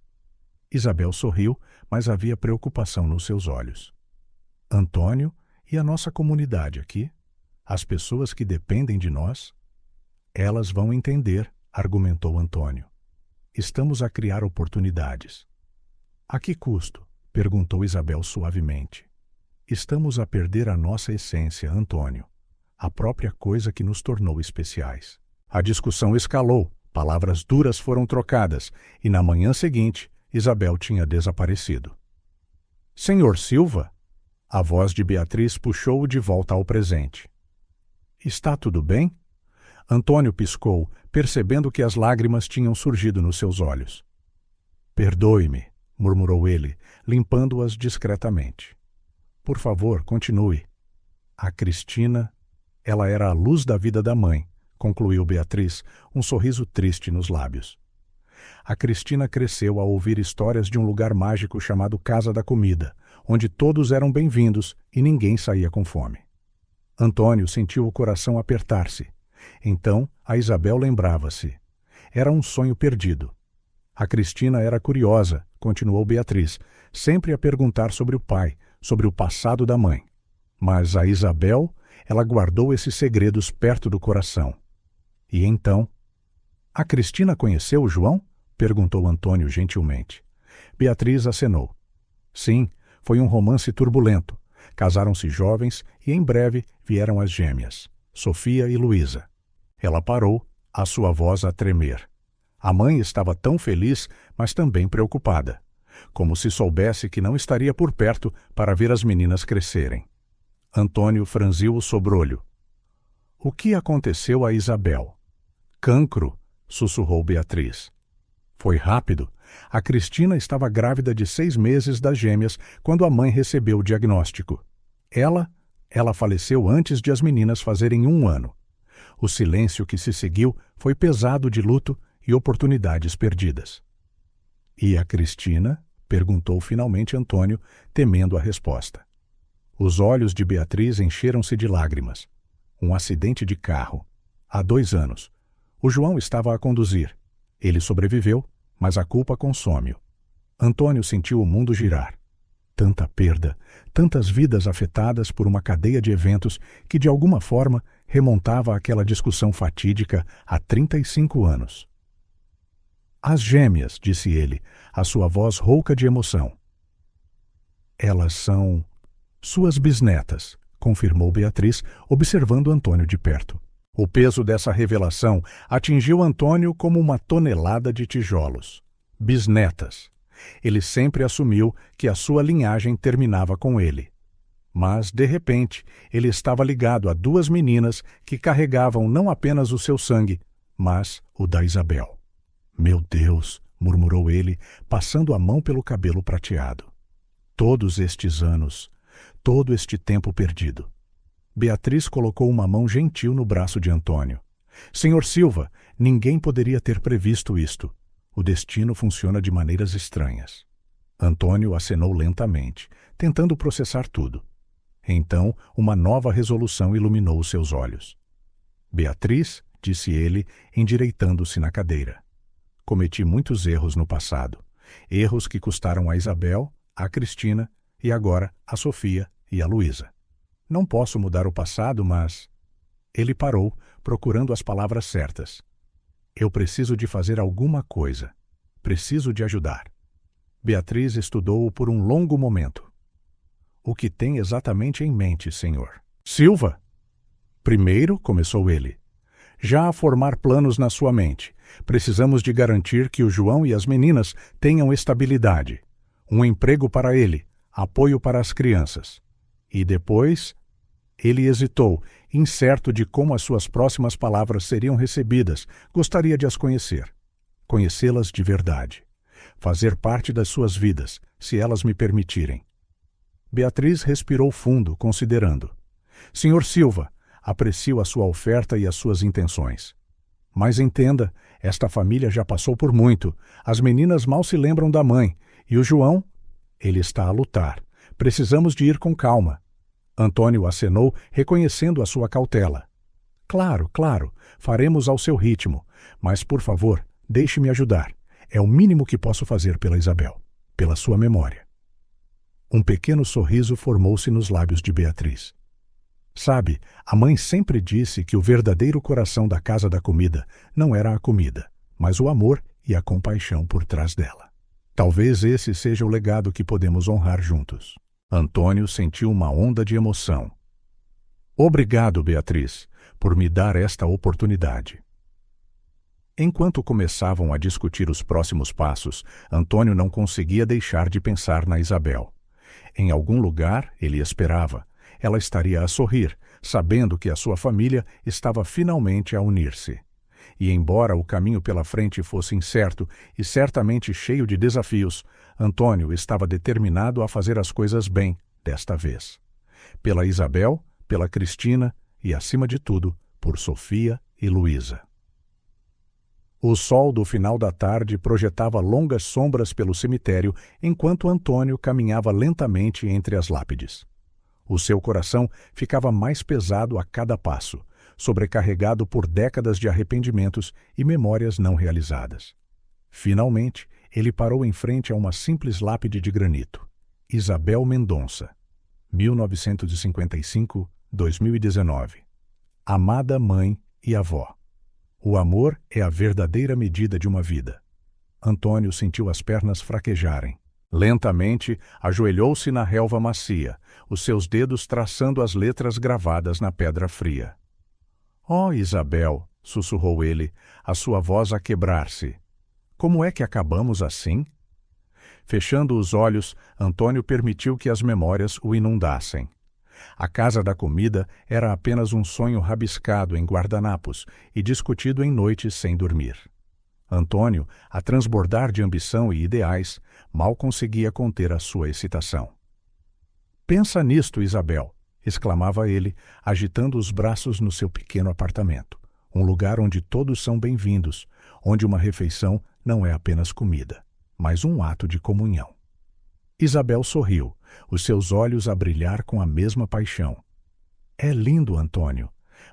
Isabel sorriu, mas havia preocupação nos seus olhos. Antônio, e a nossa comunidade aqui? As pessoas que dependem de nós? Elas vão entender, argumentou Antônio. Estamos a criar oportunidades. A que custo? Perguntou Isabel suavemente. Estamos a perder a nossa essência, Antônio, a própria coisa que nos tornou especiais. A discussão escalou, palavras duras foram trocadas, e na manhã seguinte, Isabel tinha desaparecido. Senhor Silva? A voz de Beatriz puxou-o de volta ao presente. Está tudo bem? Antônio piscou, percebendo que as lágrimas tinham surgido nos seus olhos. Perdoe-me, murmurou ele, limpando-as discretamente. Por favor, continue. A Cristina, ela era a luz da vida da mãe, concluiu Beatriz, um sorriso triste nos lábios. A Cristina cresceu a ouvir histórias de um lugar mágico chamado Casa da Comida, onde todos eram bem-vindos e ninguém saía com fome. Antônio sentiu o coração apertar-se. Então, a Isabel lembrava-se. Era um sonho perdido. A Cristina era curiosa, continuou Beatriz, sempre a perguntar sobre o pai, sobre o passado da mãe. Mas a Isabel, ela guardou esses segredos perto do coração. E então... A Cristina conheceu o João? Perguntou Antônio gentilmente. Beatriz acenou. Sim, foi um romance turbulento. Casaram-se jovens e em breve vieram as gêmeas, Sofia e Luísa. Ela parou, a sua voz a tremer. A mãe estava tão feliz, mas também preocupada, como se soubesse que não estaria por perto para ver as meninas crescerem. Antônio franziu o sobrolho. O que aconteceu a Isabel? Cancro, sussurrou Beatriz. Foi rápido. A Cristina estava grávida de 6 meses das gêmeas quando a mãe recebeu o diagnóstico. Ela faleceu antes de as meninas fazerem 1 ano. O silêncio que se seguiu foi pesado de luto e oportunidades perdidas. E a Cristina? Perguntou finalmente Antônio, temendo a resposta. Os olhos de Beatriz encheram-se de lágrimas. Um acidente de carro. Há 2 anos. O João estava a conduzir. Ele sobreviveu, mas a culpa consome-o. Antônio sentiu o mundo girar. Tanta perda, tantas vidas afetadas por uma cadeia de eventos que, de alguma forma, remontava àquela discussão fatídica há 35 anos. As gêmeas, disse ele, a sua voz rouca de emoção. Elas são suas bisnetas, confirmou Beatriz, observando Antônio de perto. O peso dessa revelação atingiu Antônio como uma tonelada de tijolos. Bisnetas. Ele sempre assumiu que a sua linhagem terminava com ele. Mas, de repente, ele estava ligado a 2 meninas que carregavam não apenas o seu sangue, mas o da Isabel. Meu Deus, murmurou ele, passando a mão pelo cabelo prateado. Todos estes anos, todo este tempo perdido. Beatriz colocou uma mão gentil no braço de Antônio. Senhor Silva, ninguém poderia ter previsto isto. O destino funciona de maneiras estranhas. Antônio acenou lentamente, tentando processar tudo. Então, uma nova resolução iluminou seus olhos. Beatriz, disse ele, endireitando-se na cadeira. Cometi muitos erros no passado. Erros que custaram a Isabel, a Cristina e agora a Sofia e a Luísa. Não posso mudar o passado, mas... Ele parou, procurando as palavras certas. Eu preciso de fazer alguma coisa. Preciso de ajudar. Beatriz estudou-o por um longo momento. O que tem exatamente em mente, senhor? Silva! Primeiro, começou ele, já a formar planos na sua mente. Precisamos de garantir que o João e as meninas tenham estabilidade. Um emprego para ele, apoio para as crianças. E depois... Ele hesitou, incerto de como as suas próximas palavras seriam recebidas. Gostaria de as conhecer. Conhecê-las de verdade. Fazer parte das suas vidas, se elas me permitirem. Beatriz respirou fundo, considerando. Senhor Silva, aprecio a sua oferta e as suas intenções. Mas entenda, esta família já passou por muito. As meninas mal se lembram da mãe. E o João? Ele está a lutar. Precisamos de ir com calma. Antônio acenou, reconhecendo a sua cautela. Claro, claro, faremos ao seu ritmo. Mas, por favor, deixe-me ajudar. É o mínimo que posso fazer pela Isabel, pela sua memória. Um pequeno sorriso formou-se nos lábios de Beatriz. Sabe, a mãe sempre disse que o verdadeiro coração da Casa da Comida não era a comida, mas o amor e a compaixão por trás dela. Talvez esse seja o legado que podemos honrar juntos. Antônio sentiu uma onda de emoção. Obrigado, Beatriz, por me dar esta oportunidade. Enquanto começavam a discutir os próximos passos, Antônio não conseguia deixar de pensar na Isabel. Em algum lugar, ele esperava. Ela estaria a sorrir, sabendo que a sua família estava finalmente a unir-se. E embora o caminho pela frente fosse incerto e certamente cheio de desafios, Antônio estava determinado a fazer as coisas bem, desta vez. Pela Isabel, pela Cristina e, acima de tudo, por Sofia e Luísa. O sol do final da tarde projetava longas sombras pelo cemitério enquanto Antônio caminhava lentamente entre as lápides. O seu coração ficava mais pesado a cada passo, sobrecarregado por décadas de arrependimentos e memórias não realizadas. Finalmente, ele parou em frente a uma simples lápide de granito. Isabel Mendonça, 1955-2019. Amada mãe e avó. O amor é a verdadeira medida de uma vida. Antônio sentiu as pernas fraquejarem. Lentamente, ajoelhou-se na relva macia, os seus dedos traçando as letras gravadas na pedra fria. "Oh, Isabel", sussurrou ele, a sua voz a quebrar-se. "Como é que acabamos assim?" Fechando os olhos, Antônio permitiu que as memórias o inundassem. A casa da comida era apenas um sonho rabiscado em guardanapos e discutido em noites sem dormir. Antônio, a transbordar de ambição e ideais, mal conseguia conter a sua excitação. "Pensa nisto, Isabel", exclamava ele, agitando os braços no seu pequeno apartamento, um lugar onde todos são bem-vindos, onde uma refeição não é apenas comida, mas um ato de comunhão. Isabel sorriu, os seus olhos a brilhar com a mesma paixão. "É lindo, Antônio,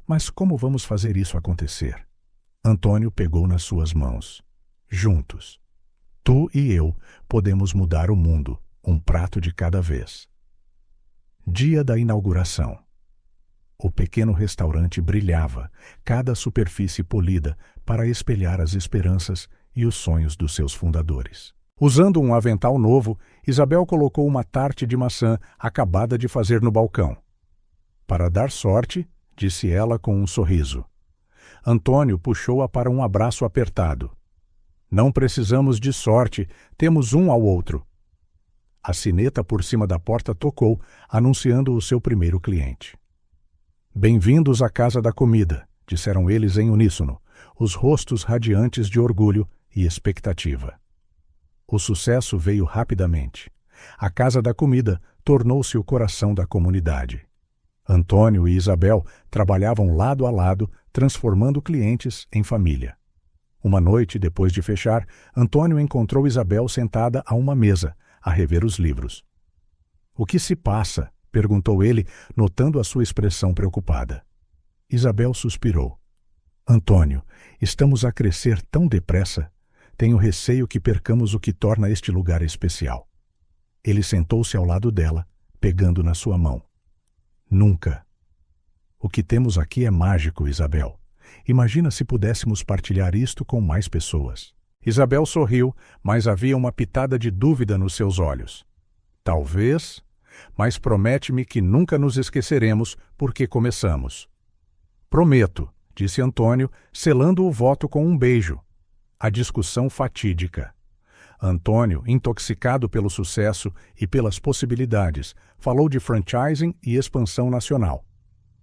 mas como vamos fazer isso acontecer?" Antônio pegou nas suas mãos. "Juntos. Tu e eu podemos mudar o mundo, um prato de cada vez." Dia da inauguração. O pequeno restaurante brilhava, cada superfície polida para espelhar as esperanças e os sonhos dos seus fundadores. Usando um avental novo, Isabel colocou uma tarte de maçã acabada de fazer no balcão. "Para dar sorte", disse ela com um sorriso. Antônio puxou-a para um abraço apertado. "Não precisamos de sorte, temos um ao outro." A sineta por cima da porta tocou, anunciando o seu primeiro cliente. "Bem-vindos à Casa da Comida", disseram eles em uníssono, os rostos radiantes de orgulho e expectativa. O sucesso veio rapidamente. A Casa da Comida tornou-se o coração da comunidade. Antônio e Isabel trabalhavam lado a lado, transformando clientes em família. Uma noite, depois de fechar, Antônio encontrou Isabel sentada a uma mesa, a rever os livros. "O que se passa?", perguntou ele, notando a sua expressão preocupada. Isabel suspirou. "Antônio, estamos a crescer tão depressa. Tenho receio que percamos o que torna este lugar especial." Ele sentou-se ao lado dela, pegando na sua mão. "Nunca. O que temos aqui é mágico, Isabel. Imagina se pudéssemos partilhar isto com mais pessoas." Isabel sorriu, mas havia uma pitada de dúvida nos seus olhos. "Talvez, mas promete-me que nunca nos esqueceremos porque começamos." "Prometo", disse Antônio, selando o voto com um beijo. A discussão fatídica. Antônio, intoxicado pelo sucesso e pelas possibilidades, falou de franchising e expansão nacional.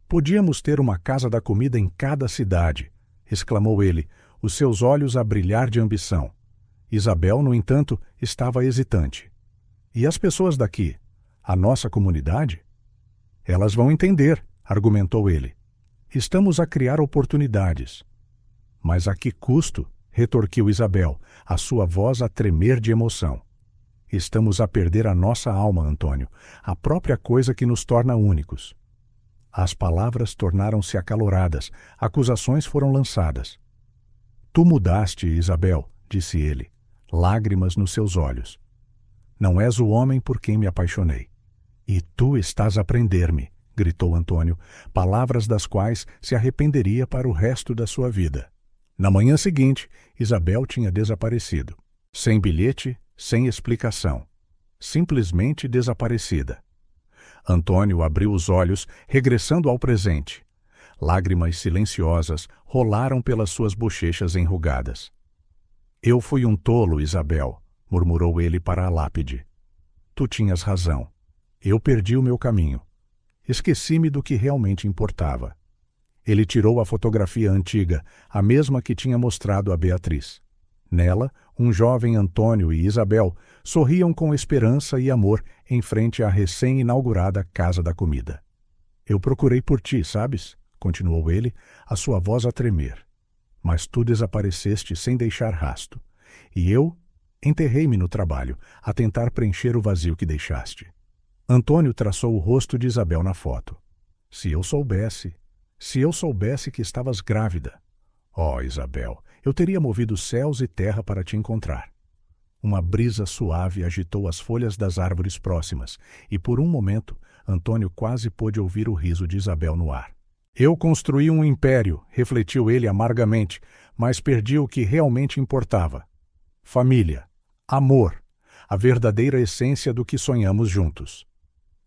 "Podíamos ter uma Casa da Comida em cada cidade", exclamou ele, os seus olhos a brilhar de ambição. Isabel, no entanto, estava hesitante. "E as pessoas daqui? A nossa comunidade?" "Elas vão entender", argumentou ele. "Estamos a criar oportunidades." "Mas a que custo?", retorquiu Isabel, a sua voz a tremer de emoção. "Estamos a perder a nossa alma, Antônio, a própria coisa que nos torna únicos." As palavras tornaram-se acaloradas, acusações foram lançadas. "Tu mudaste, Isabel", disse ele, lágrimas nos seus olhos. "Não és o homem por quem me apaixonei." "E tu estás a prender-me", gritou Antônio, palavras das quais se arrependeria para o resto da sua vida. Na manhã seguinte, Isabel tinha desaparecido. Sem bilhete, sem explicação. Simplesmente desaparecida. Antônio abriu os olhos, regressando ao presente. Lágrimas silenciosas rolaram pelas suas bochechas enrugadas. "Eu fui um tolo, Isabel", murmurou ele para a lápide. "Tu tinhas razão. Eu perdi o meu caminho. Esqueci-me do que realmente importava." Ele tirou a fotografia antiga, a mesma que tinha mostrado a Beatriz. Nela, um jovem Antônio e Isabel sorriam com esperança e amor em frente à recém-inaugurada Casa da Comida. "Eu procurei por ti, sabes?", continuou ele, a sua voz a tremer. mas tu desapareceste sem deixar rasto. E eu enterrei-me no trabalho, a tentar preencher o vazio que deixaste. Antônio traçou o rosto de Isabel na foto. Se eu soubesse que estavas grávida. Oh, Isabel, eu teria movido céus e terra para te encontrar. Uma brisa suave agitou as folhas das árvores próximas, e por um momento, Antônio quase pôde ouvir o riso de Isabel no ar. Eu construí um império, refletiu ele amargamente, mas perdi o que realmente importava. Família, amor, a verdadeira essência do que sonhamos juntos.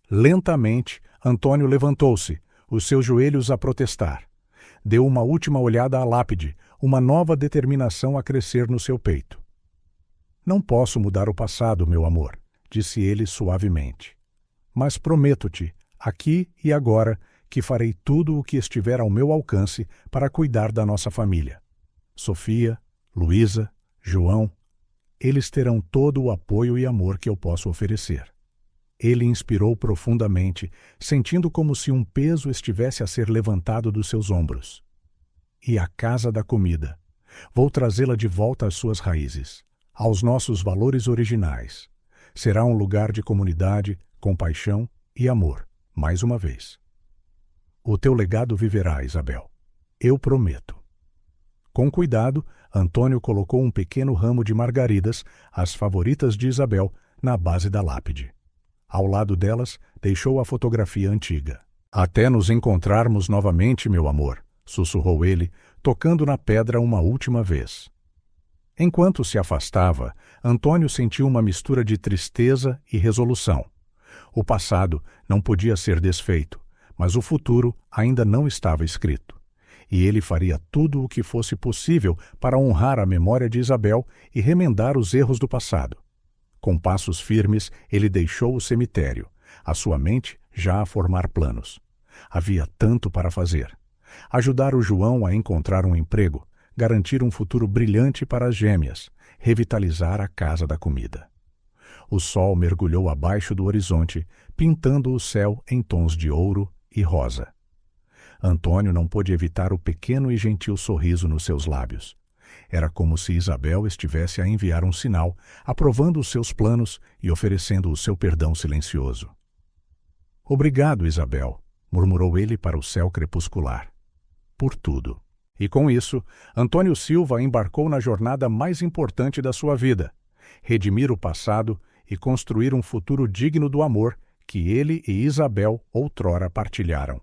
Lentamente, Antônio levantou-se, os seus joelhos a protestar. Deu uma última olhada à lápide, uma nova determinação a crescer no seu peito. Não posso mudar o passado, meu amor, disse ele suavemente. Mas prometo-te, aqui e agora, que farei tudo o que estiver ao meu alcance para cuidar da nossa família. Sofia, Luísa, João, eles terão todo o apoio e amor que eu posso oferecer. Ele inspirou profundamente, sentindo como se um peso estivesse a ser levantado dos seus ombros. E a casa da comida. Vou trazê-la de volta às suas raízes, aos nossos valores originais. Será um lugar de comunidade, compaixão e amor, mais uma vez. O teu legado viverá, Isabel. Eu prometo. Com cuidado, Antônio colocou um pequeno ramo de margaridas, as favoritas de Isabel, na base da lápide. Ao lado delas, deixou a fotografia antiga. Até nos encontrarmos novamente, meu amor, sussurrou ele, tocando na pedra uma última vez. Enquanto se afastava, Antônio sentiu uma mistura de tristeza e resolução. O passado não podia ser desfeito, mas o futuro ainda não estava escrito. E ele faria tudo o que fosse possível para honrar a memória de Isabel e remendar os erros do passado. Com passos firmes, ele deixou o cemitério, a sua mente já a formar planos. Havia tanto para fazer. Ajudar o João a encontrar um emprego, garantir um futuro brilhante para as gêmeas, revitalizar a casa da comida. O sol mergulhou abaixo do horizonte, pintando o céu em tons de ouro e rosa. Antônio não pôde evitar o pequeno e gentil sorriso nos seus lábios. Era como se Isabel estivesse a enviar um sinal, aprovando os seus planos e oferecendo o seu perdão silencioso. Obrigado, Isabel, murmurou ele para o céu crepuscular. Por tudo. E com isso, Antônio Silva embarcou na jornada mais importante da sua vida: redimir o passado e construir um futuro digno do amor que ele e Isabel outrora partilharam.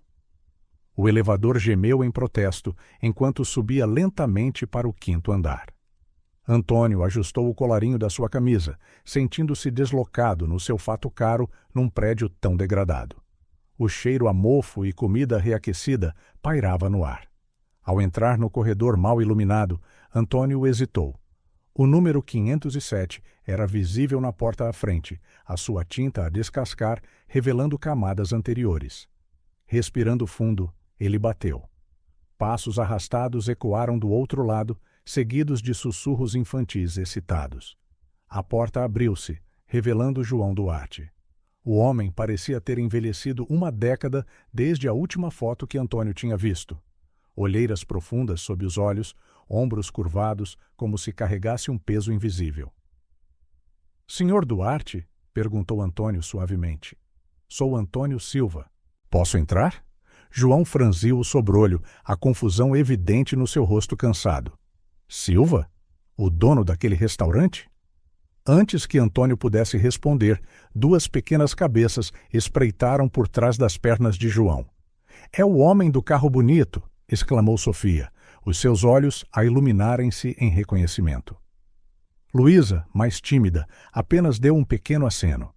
O elevador gemeu em protesto enquanto subia lentamente para o 5º andar. Antônio ajustou o colarinho da sua camisa, sentindo-se deslocado no seu fato caro num prédio tão degradado. O cheiro a mofo e comida reaquecida pairava no ar. Ao entrar no corredor mal iluminado, Antônio hesitou. O número 507 era visível na porta à frente, a sua tinta a descascar, revelando camadas anteriores. Respirando fundo, ele bateu. Passos arrastados ecoaram do outro lado, seguidos de sussurros infantis excitados. A porta abriu-se, revelando João Duarte. O homem parecia ter envelhecido uma década desde a última foto que Antônio tinha visto. Olheiras profundas sob os olhos, ombros curvados, como se carregasse um peso invisível. — Senhor Duarte? — perguntou Antônio suavemente. — Sou Antônio Silva. Posso entrar? João franziu o sobrolho, a confusão evidente no seu rosto cansado. Silva? O dono daquele restaurante? Antes que Antônio pudesse responder, 2 pequenas cabeças espreitaram por trás das pernas de João. — É o homem do carro bonito! — exclamou Sofia, os seus olhos a iluminarem-se em reconhecimento. Luísa, mais tímida, apenas deu um pequeno aceno.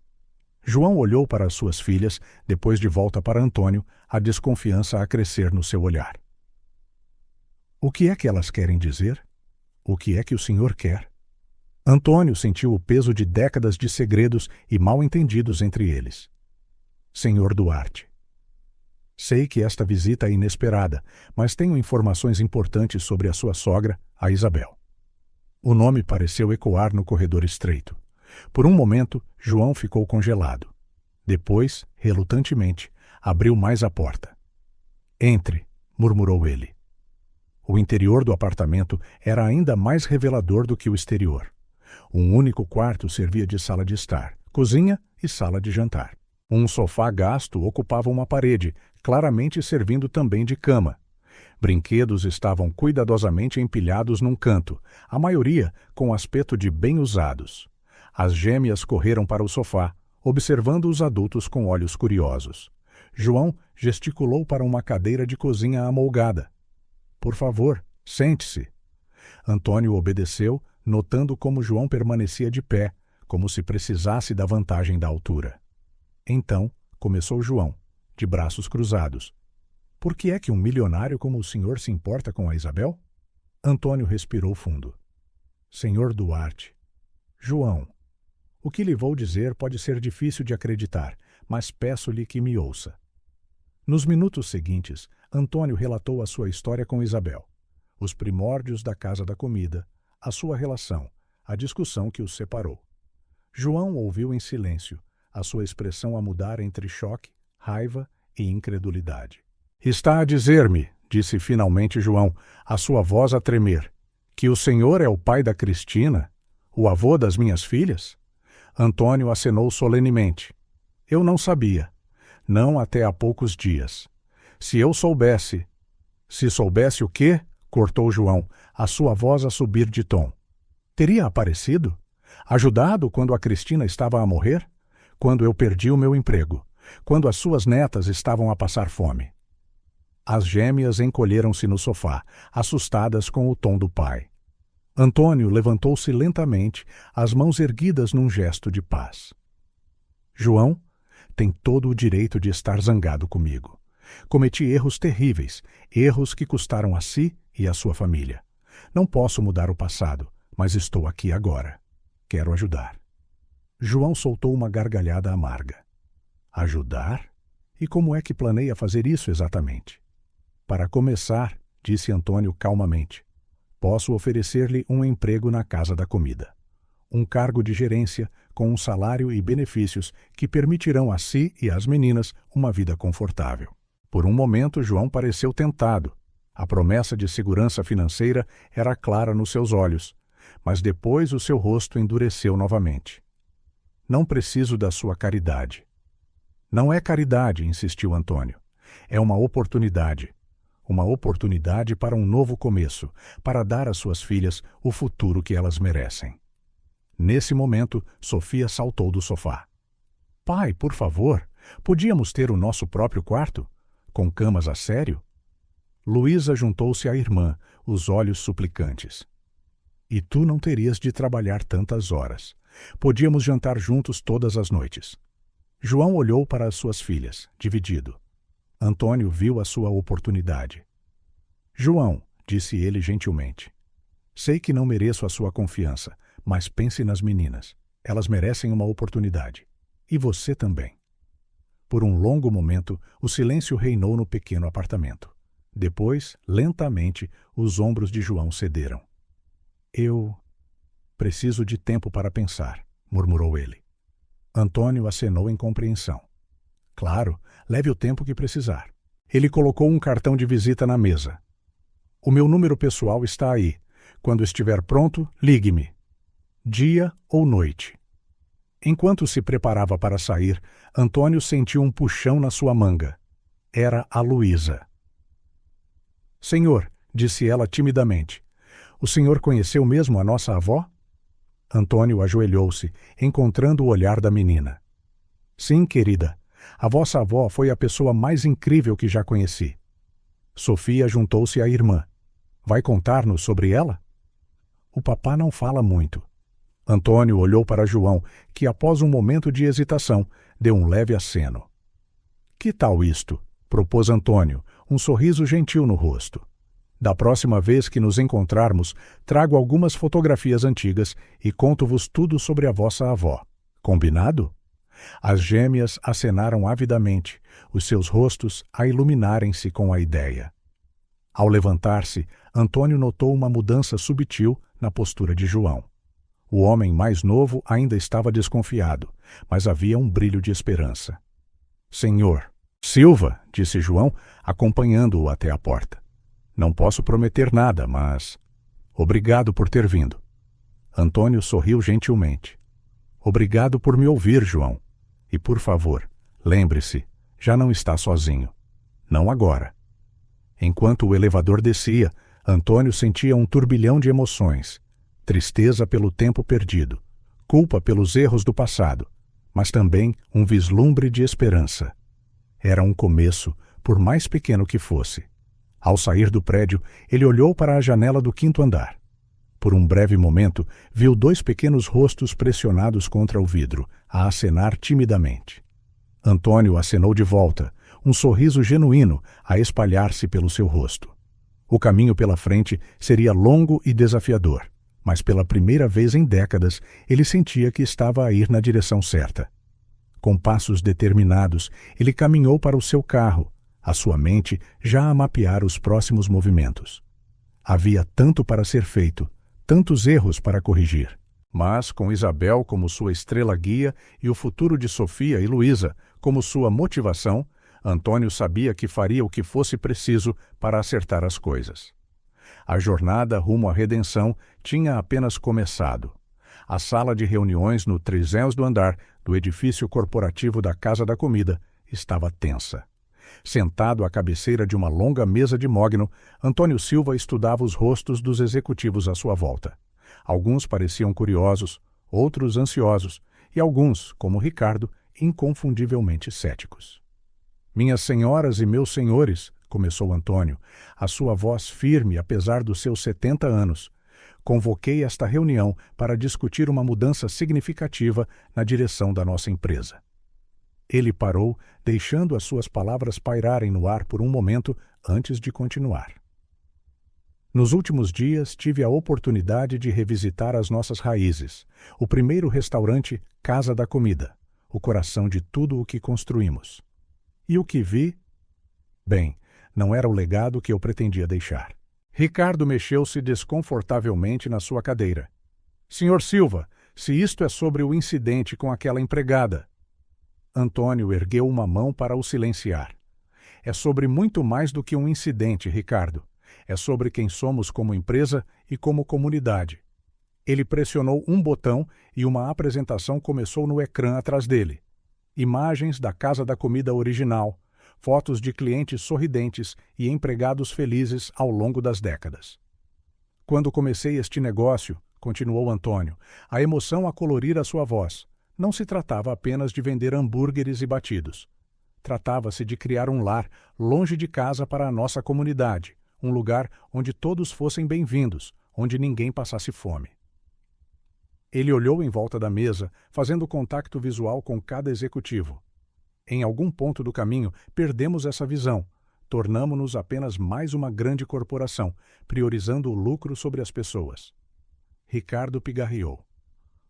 João olhou para as suas filhas, depois de volta para Antônio, a desconfiança a crescer no seu olhar. O que é que elas querem dizer? O que é que o senhor quer? Antônio sentiu o peso de décadas de segredos e mal-entendidos entre eles. Senhor Duarte. Sei que esta visita é inesperada, mas tenho informações importantes sobre a sua sogra, a Isabel. O nome pareceu ecoar no corredor estreito. Por um momento, João ficou congelado. Depois, relutantemente, abriu mais a porta. Entre, murmurou ele. O interior do apartamento era ainda mais revelador do que o exterior. Um único quarto servia de sala de estar, cozinha e sala de jantar. Um sofá gasto ocupava uma parede, claramente servindo também de cama. Brinquedos estavam cuidadosamente empilhados num canto, a maioria com aspecto de bem usados. As gêmeas correram para o sofá, observando os adultos com olhos curiosos. João gesticulou para uma cadeira de cozinha amolgada. Por favor, sente-se. Antônio obedeceu, notando como João permanecia de pé, como se precisasse da vantagem da altura. Então, começou João, de braços cruzados. Por que é que um milionário como o senhor se importa com a Isabel? Antônio respirou fundo. Senhor Duarte. João. O que lhe vou dizer pode ser difícil de acreditar, mas peço-lhe que me ouça. Nos minutos seguintes, Antônio relatou a sua história com Isabel, os primórdios da Casa da Comida, a sua relação, a discussão que os separou. João ouviu em silêncio, a sua expressão a mudar entre choque, raiva e incredulidade. Está a dizer-me, disse finalmente João, a sua voz a tremer, que o senhor é o pai da Cristina, o avô das minhas filhas? Antônio acenou solenemente. Eu não sabia. Não até há poucos dias. Se eu soubesse... Se soubesse o quê? Cortou João, a sua voz a subir de tom. Teria aparecido? Ajudado quando a Cristina estava a morrer? Quando eu perdi o meu emprego? Quando as suas netas estavam a passar fome? As gêmeas encolheram-se no sofá, assustadas com o tom do pai. Antônio levantou-se lentamente, as mãos erguidas num gesto de paz. João tem todo o direito de estar zangado comigo. Cometi erros terríveis, erros que custaram a si e à sua família. Não posso mudar o passado, mas estou aqui agora. Quero ajudar. João soltou uma gargalhada amarga. Ajudar? E como é que planeia fazer isso exatamente? Para começar, disse Antônio calmamente, posso oferecer-lhe um emprego na Casa da Comida. Um cargo de gerência com um salário e benefícios que permitirão a si e às meninas uma vida confortável. Por um momento, João pareceu tentado. A promessa de segurança financeira era clara nos seus olhos, mas depois o seu rosto endureceu novamente. Não preciso da sua caridade. Não é caridade, insistiu Antônio. É uma oportunidade. Uma oportunidade para um novo começo, para dar às suas filhas o futuro que elas merecem. Nesse momento, Sofia saltou do sofá. Pai, por favor, podíamos ter o nosso próprio quarto? Com camas a sério? Luísa juntou-se à irmã, os olhos suplicantes. E tu não terias de trabalhar tantas horas. Podíamos jantar juntos todas as noites. João olhou para as suas filhas, dividido. Antônio viu a sua oportunidade. João, disse ele gentilmente, sei que não mereço a sua confiança, mas pense nas meninas. Elas merecem uma oportunidade. E você também. Por um longo momento, o silêncio reinou no pequeno apartamento. Depois, lentamente, os ombros de João cederam. Eu preciso de tempo para pensar, murmurou ele. Antônio acenou em compreensão. Claro, leve o tempo que precisar. Ele colocou um cartão de visita na mesa. O meu número pessoal está aí. Quando estiver pronto, ligue-me. Dia ou noite. Enquanto se preparava para sair, Antônio sentiu um puxão na sua manga. Era a Luísa. Senhor, disse ela timidamente, o senhor conheceu mesmo a nossa avó? Antônio ajoelhou-se, encontrando o olhar da menina. Sim, querida. A vossa avó foi a pessoa mais incrível que já conheci. Sofia juntou-se à irmã. Vai contar-nos sobre ela? O papá não fala muito. Antônio olhou para João, que após um momento de hesitação, deu um leve aceno. Que tal isto? Propôs Antônio, um sorriso gentil no rosto. Da próxima vez que nos encontrarmos, trago algumas fotografias antigas e conto-vos tudo sobre a vossa avó. Combinado? As gêmeas acenaram avidamente, os seus rostos a iluminarem-se com a ideia. Ao levantar-se, Antônio notou uma mudança sutil na postura de João. O homem mais novo ainda estava desconfiado, mas havia um brilho de esperança. Senhor, Silva, disse João, acompanhando-o até a porta. Não posso prometer nada, mas... Obrigado por ter vindo. Antônio sorriu gentilmente. Obrigado por me ouvir, João. E por favor, lembre-se, já não está sozinho. Não agora. Enquanto o elevador descia, Antônio sentia um turbilhão de emoções. Tristeza pelo tempo perdido, culpa pelos erros do passado, mas também um vislumbre de esperança. Era um começo, por mais pequeno que fosse. Ao sair do prédio, ele olhou para a janela do 5º andar. Por um breve momento, viu 2 pequenos rostos pressionados contra o vidro, a acenar timidamente. Antônio acenou de volta, um sorriso genuíno a espalhar-se pelo seu rosto. O caminho pela frente seria longo e desafiador, mas pela primeira vez em décadas ele sentia que estava a ir na direção certa. Com passos determinados, ele caminhou para o seu carro, a sua mente já a mapear os próximos movimentos. Havia tanto para ser feito, tantos erros para corrigir. Mas, com Isabel como sua estrela guia e o futuro de Sofia e Luísa como sua motivação, Antônio sabia que faria o que fosse preciso para acertar as coisas. A jornada rumo à redenção tinha apenas começado. A sala de reuniões no 300º andar do edifício corporativo da Casa da Comida estava tensa. Sentado à cabeceira de uma longa mesa de mogno, Antônio Silva estudava os rostos dos executivos à sua volta. Alguns pareciam curiosos, outros ansiosos, e alguns, como Ricardo, inconfundivelmente céticos. Minhas senhoras e meus senhores, começou Antônio, a sua voz firme apesar dos seus 70 anos, convoquei esta reunião para discutir uma mudança significativa na direção da nossa empresa. Ele parou, deixando as suas palavras pairarem no ar por um momento antes de continuar. Nos últimos dias, tive a oportunidade de revisitar as nossas raízes, o primeiro restaurante Casa da Comida, o coração de tudo o que construímos. E o que vi? Bem, não era o legado que eu pretendia deixar. Ricardo mexeu-se desconfortavelmente na sua cadeira. Senhor Silva, se isto é sobre o incidente com aquela empregada... Antônio ergueu uma mão para o silenciar. É sobre muito mais do que um incidente, Ricardo. É sobre quem somos como empresa e como comunidade. Ele pressionou um botão e uma apresentação começou no ecrã atrás dele. Imagens da Casa da Comida original, fotos de clientes sorridentes e empregados felizes ao longo das décadas. Quando comecei este negócio, continuou Antônio, a emoção a colorir a sua voz. Não se tratava apenas de vender hambúrgueres e batidos. Tratava-se de criar um lar longe de casa para a nossa comunidade, um lugar onde todos fossem bem-vindos, onde ninguém passasse fome. Ele olhou em volta da mesa, fazendo contato visual com cada executivo. Em algum ponto do caminho, perdemos essa visão. Tornamo-nos apenas mais uma grande corporação, priorizando o lucro sobre as pessoas. Ricardo pigarreou.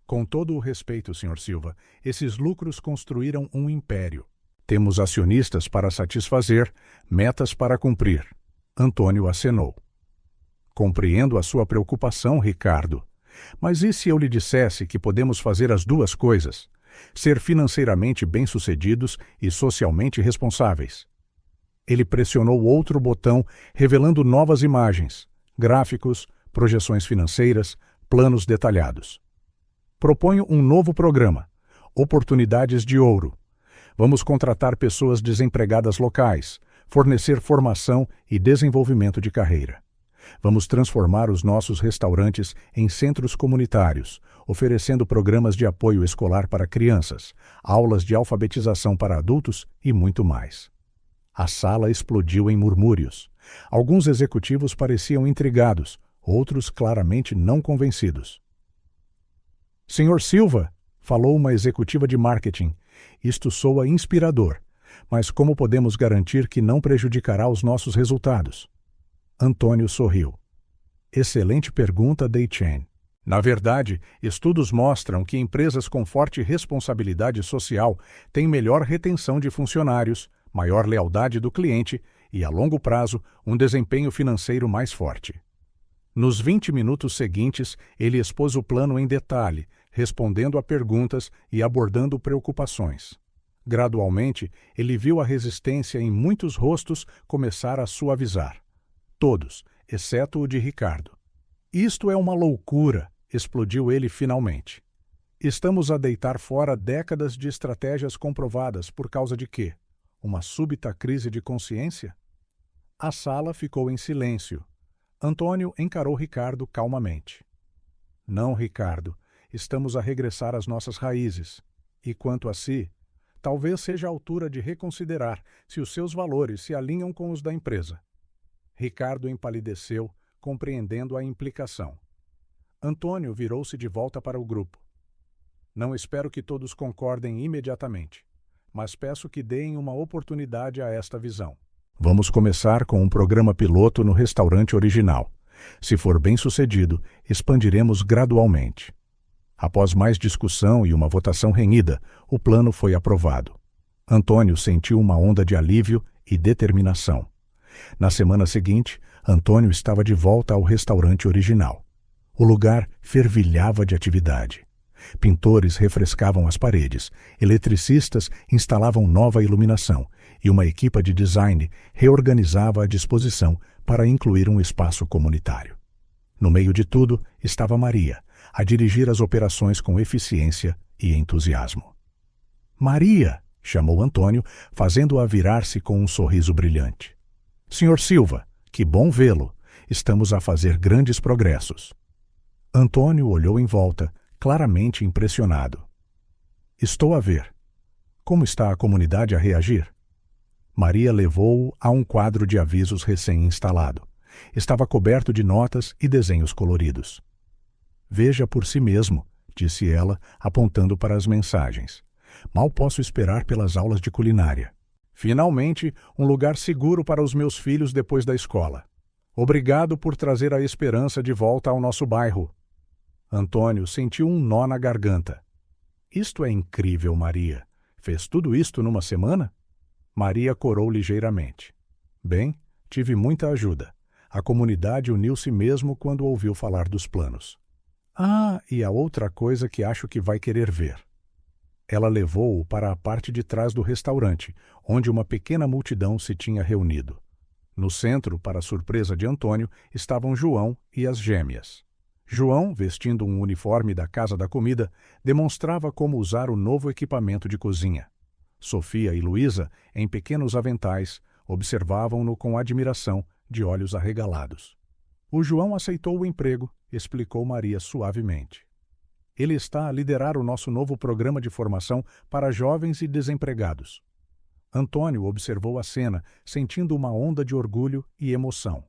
Com todo o respeito, Sr. Silva, esses lucros construíram um império. Temos acionistas para satisfazer, metas para cumprir. Antônio acenou. Compreendo a sua preocupação, Ricardo. Mas e se eu lhe dissesse que podemos fazer as duas coisas? Ser financeiramente bem-sucedidos e socialmente responsáveis. Ele pressionou outro botão, revelando novas imagens, gráficos, projeções financeiras, planos detalhados. Proponho um novo programa, Oportunidades de Ouro. Vamos contratar pessoas desempregadas locais, fornecer formação e desenvolvimento de carreira. Vamos transformar os nossos restaurantes em centros comunitários, oferecendo programas de apoio escolar para crianças, aulas de alfabetização para adultos e muito mais. A sala explodiu em murmúrios. Alguns executivos pareciam intrigados, outros claramente não convencidos. Senhor Silva, falou uma executiva de marketing, isto soa inspirador, mas como podemos garantir que não prejudicará os nossos resultados? Antônio sorriu. Excelente pergunta, Dei-Chen. Na verdade, estudos mostram que empresas com forte responsabilidade social têm melhor retenção de funcionários, maior lealdade do cliente e, a longo prazo, um desempenho financeiro mais forte. Nos 20 minutos seguintes, ele expôs o plano em detalhe, respondendo a perguntas e abordando preocupações. Gradualmente, ele viu a resistência em muitos rostos começar a suavizar. todos, exceto o de Ricardo. Isto é uma loucura, explodiu ele finalmente. Estamos a deitar fora décadas de estratégias comprovadas por causa de quê? Uma súbita crise de consciência? A sala ficou em silêncio. Antônio encarou Ricardo calmamente. Não, Ricardo, estamos a regressar às nossas raízes. E quanto a si, talvez seja a altura de reconsiderar se os seus valores se alinham com os da empresa. Ricardo empalideceu, compreendendo a implicação. Antônio virou-se de volta para o grupo. Não espero que todos concordem imediatamente, mas peço que deem uma oportunidade a esta visão. Vamos começar com um programa piloto no restaurante original. Se for bem-sucedido, expandiremos gradualmente. Após mais discussão e uma votação renhida, o plano foi aprovado. Antônio sentiu uma onda de alívio e determinação. Na semana seguinte, Antônio estava de volta ao restaurante original. O lugar fervilhava de atividade. Pintores refrescavam as paredes, eletricistas instalavam nova iluminação e uma equipa de design reorganizava a disposição para incluir um espaço comunitário. No meio de tudo estava Maria, a dirigir as operações com eficiência e entusiasmo. Maria! Chamou Antônio, fazendo-a virar-se com um sorriso brilhante. Senhor Silva, que bom vê-lo. Estamos a fazer grandes progressos. Antônio olhou em volta, claramente impressionado. Estou a ver. Como está a comunidade a reagir? Maria levou-o a um quadro de avisos recém-instalado. Estava coberto de notas e desenhos coloridos. Veja por si mesmo, disse ela, apontando para as mensagens. Mal posso esperar pelas aulas de culinária. Finalmente, um lugar seguro para os meus filhos depois da escola. Obrigado por trazer a esperança de volta ao nosso bairro. Antônio sentiu um nó na garganta. Isto é incrível, Maria. Fez tudo isto numa semana? Maria corou ligeiramente. Bem, tive muita ajuda. A comunidade uniu-se mesmo quando ouviu falar dos planos. Ah, e a outra coisa que acho que vai querer ver. Ela levou-o para a parte de trás do restaurante, onde uma pequena multidão se tinha reunido. No centro, para surpresa de Antônio, estavam João e as gêmeas. João, vestindo um uniforme da Casa da Comida, demonstrava como usar o novo equipamento de cozinha. Sofia e Luísa, em pequenos aventais, observavam-no com admiração, de olhos arregalados. O João aceitou o emprego, explicou Maria suavemente. Ele está a liderar o nosso novo programa de formação para jovens e desempregados. Antônio observou a cena, sentindo uma onda de orgulho e emoção.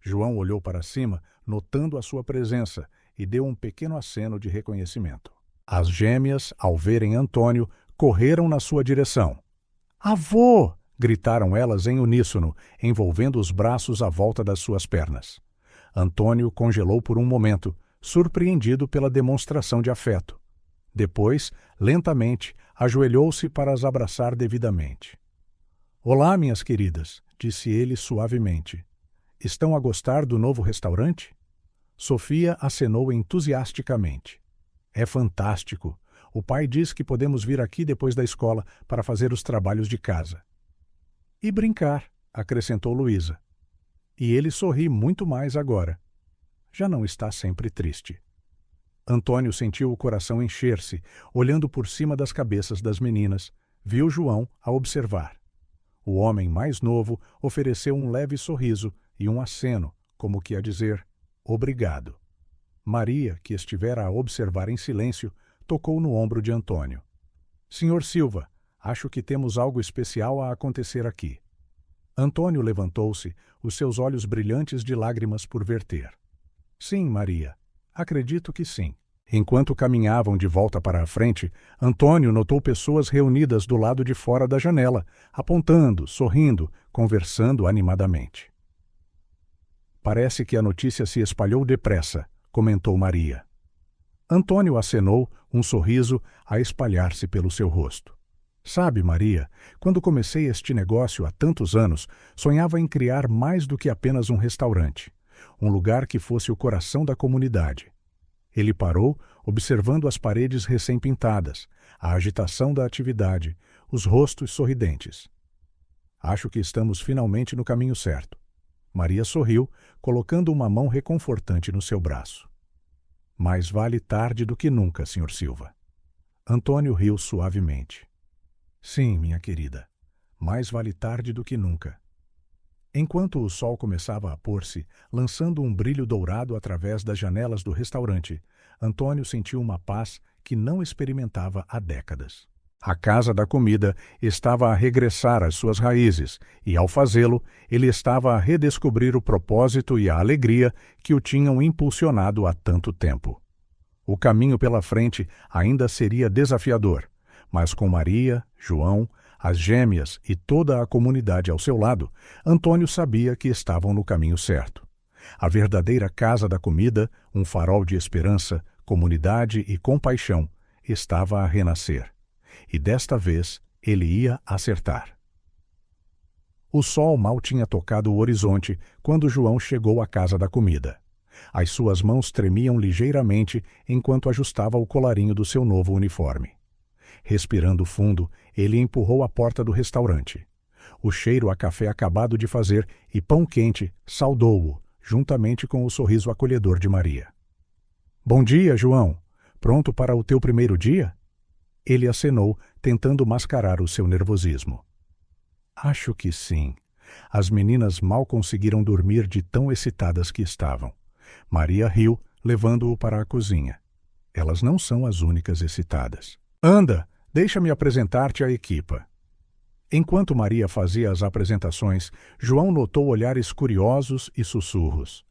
João olhou para cima, notando a sua presença, e deu um pequeno aceno de reconhecimento. As gêmeas, ao verem Antônio, correram na sua direção. Avô! Gritaram elas em uníssono, envolvendo os braços à volta das suas pernas. Antônio congelou por um momento, surpreendido pela demonstração de afeto. Depois, lentamente, ajoelhou-se para as abraçar devidamente. Olá, minhas queridas, disse ele suavemente. Estão a gostar do novo restaurante? Sofia acenou entusiasticamente. É fantástico. O pai diz que podemos vir aqui depois da escola para fazer os trabalhos de casa. E brincar, acrescentou Luísa. E ele sorri muito mais agora. Já não está sempre triste. Antônio sentiu o coração encher-se, olhando por cima das cabeças das meninas. Viu João a observar. O homem mais novo ofereceu um leve sorriso e um aceno, como que a dizer, obrigado. Maria, que estivera a observar em silêncio, tocou no ombro de Antônio. Senhor Silva, acho que temos algo especial a acontecer aqui. Antônio levantou-se, os seus olhos brilhantes de lágrimas por verter. Sim, Maria, acredito que sim. Enquanto caminhavam de volta para a frente, Antônio notou pessoas reunidas do lado de fora da janela, apontando, sorrindo, conversando animadamente. Parece que a notícia se espalhou depressa, comentou Maria. Antônio acenou, um sorriso a espalhar-se pelo seu rosto. Sabe, Maria, quando comecei este negócio há tantos anos, sonhava em criar mais do que apenas um restaurante, um lugar que fosse o coração da comunidade. Ele parou, observando as paredes recém-pintadas, a agitação da atividade, os rostos sorridentes. Acho que estamos finalmente no caminho certo. Maria sorriu, colocando uma mão reconfortante no seu braço. Mais vale tarde do que nunca, Sr. Silva. Antônio riu suavemente. Sim, minha querida. Mais vale tarde do que nunca. Enquanto o sol começava a pôr-se, lançando um brilho dourado através das janelas do restaurante, Antônio sentiu uma paz que não experimentava há décadas. A Casa da Comida estava a regressar às suas raízes e, ao fazê-lo, ele estava a redescobrir o propósito e a alegria que o tinham impulsionado há tanto tempo. O caminho pela frente ainda seria desafiador, mas com Maria, João, as gêmeas e toda a comunidade ao seu lado, Antônio sabia que estavam no caminho certo. A verdadeira Casa da Comida, um farol de esperança, comunidade e compaixão, estava a renascer. E desta vez ele ia acertar. O sol mal tinha tocado o horizonte quando João chegou à Casa da Comida. As suas mãos tremiam ligeiramente enquanto ajustava o colarinho do seu novo uniforme. Respirando fundo, ele empurrou a porta do restaurante. O cheiro a café acabado de fazer e pão quente saudou-o, juntamente com o sorriso acolhedor de Maria. — Bom dia, João. Pronto para o teu primeiro dia? Ele acenou, tentando mascarar o seu nervosismo. Acho que sim. As meninas mal conseguiram dormir de tão excitadas que estavam. Maria riu, levando-o para a cozinha. Elas não são as únicas excitadas. Anda, deixa-me apresentar-te à equipa. Enquanto Maria fazia as apresentações, João notou olhares curiosos e sussurros.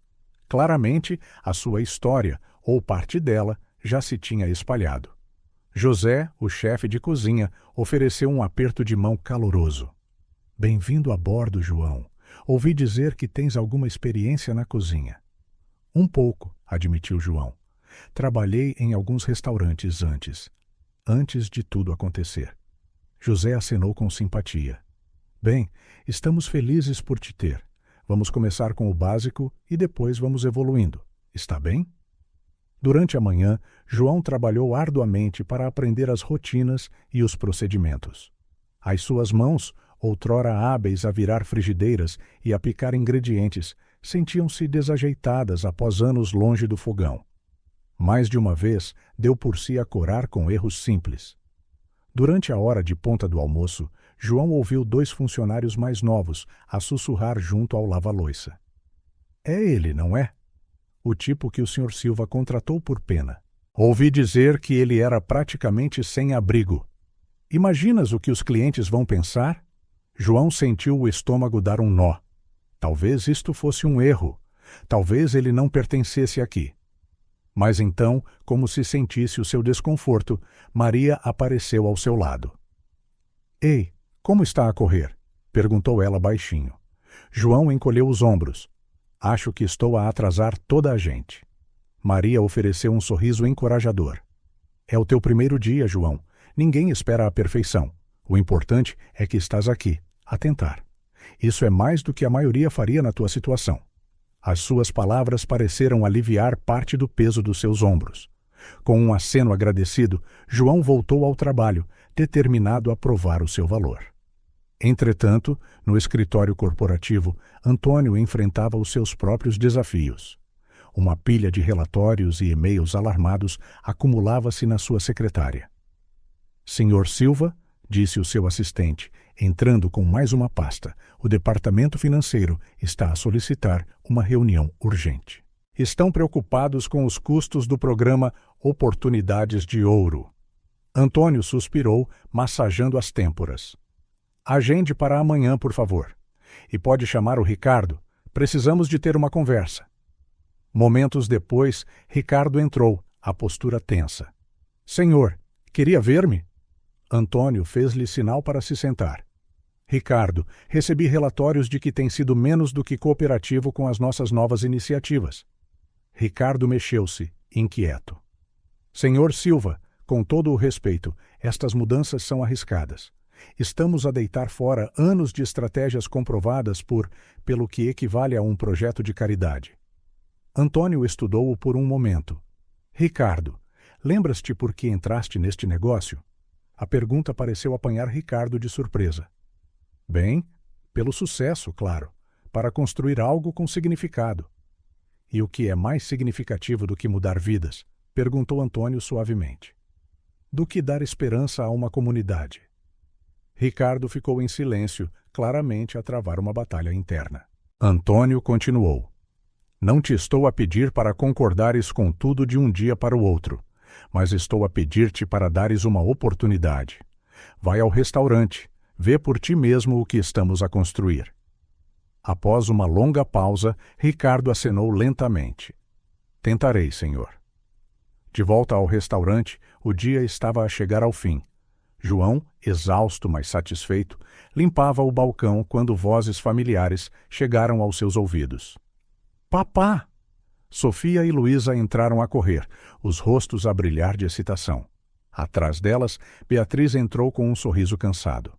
Claramente, a sua história, ou parte dela, já se tinha espalhado. José, o chefe de cozinha, ofereceu um aperto de mão caloroso. Bem-vindo a bordo, João. Ouvi dizer que tens alguma experiência na cozinha. Um pouco, admitiu João. Trabalhei em alguns restaurantes antes de tudo acontecer. José acenou com simpatia. Bem, estamos felizes por te ter. Vamos começar com o básico e depois vamos evoluindo. Está bem? Durante a manhã, João trabalhou arduamente para aprender as rotinas e os procedimentos. As suas mãos, outrora hábeis a virar frigideiras e a picar ingredientes, sentiam-se desajeitadas após anos longe do fogão. Mais de uma vez, deu por si a corar com erros simples. Durante a hora de ponta do almoço, João ouviu 2 funcionários mais novos a sussurrar junto ao lava-loiça. É ele, não é? O tipo que o Sr. Silva contratou por pena. Ouvi dizer que ele era praticamente sem abrigo. Imaginas o que os clientes vão pensar? João sentiu o estômago dar um nó. Talvez isto fosse um erro. Talvez ele não pertencesse aqui. Mas então, como se sentisse o seu desconforto, Maria apareceu ao seu lado. — Ei, como está a correr? Perguntou ela baixinho. João encolheu os ombros. — Acho que estou a atrasar toda a gente. Maria ofereceu um sorriso encorajador. — É o teu primeiro dia, João. Ninguém espera a perfeição. O importante é que estás aqui, a tentar. Isso é mais do que a maioria faria na tua situação. As suas palavras pareceram aliviar parte do peso dos seus ombros. Com um aceno agradecido, João voltou ao trabalho, determinado a provar o seu valor. Entretanto, no escritório corporativo, Antônio enfrentava os seus próprios desafios. Uma pilha de relatórios e e-mails alarmados acumulava-se na sua secretária. — Senhor Silva, disse o seu assistente, entrando com mais uma pasta, o departamento financeiro está a solicitar uma reunião urgente. Estão preocupados com os custos do programa Oportunidades de Ouro. Antônio suspirou, massageando as têmporas. Agende para amanhã, por favor. E pode chamar o Ricardo. Precisamos de ter uma conversa. Momentos depois, Ricardo entrou, a postura tensa. — Senhor, queria ver-me? Antônio fez-lhe sinal para se sentar. — Ricardo, recebi relatórios de que tem sido menos do que cooperativo com as nossas novas iniciativas. Ricardo mexeu-se, inquieto. — Senhor Silva, com todo o respeito, estas mudanças são arriscadas. Estamos a deitar fora anos de estratégias comprovadas pelo que equivale a um projeto de caridade. Antônio estudou-o por um momento. — Ricardo, lembras-te por que entraste neste negócio? A pergunta pareceu apanhar Ricardo de surpresa. — Bem, pelo sucesso, claro. para construir algo com significado. E o que é mais significativo do que mudar vidas? Perguntou Antônio suavemente. Do que dar esperança a uma comunidade? Ricardo ficou em silêncio, claramente a travar uma batalha interna. Antônio continuou. Não te estou a pedir para concordares com tudo de um dia para o outro, mas estou a pedir-te para dares uma oportunidade. Vai ao restaurante, vê por ti mesmo o que estamos a construir. Após uma longa pausa, Ricardo acenou lentamente. Tentarei, senhor. De volta ao restaurante, o dia estava a chegar ao fim. João, exausto, mas satisfeito, limpava o balcão quando vozes familiares chegaram aos seus ouvidos. Papá! Sofia e Luísa entraram a correr, os rostos a brilhar de excitação. Atrás delas, Beatriz entrou com um sorriso cansado.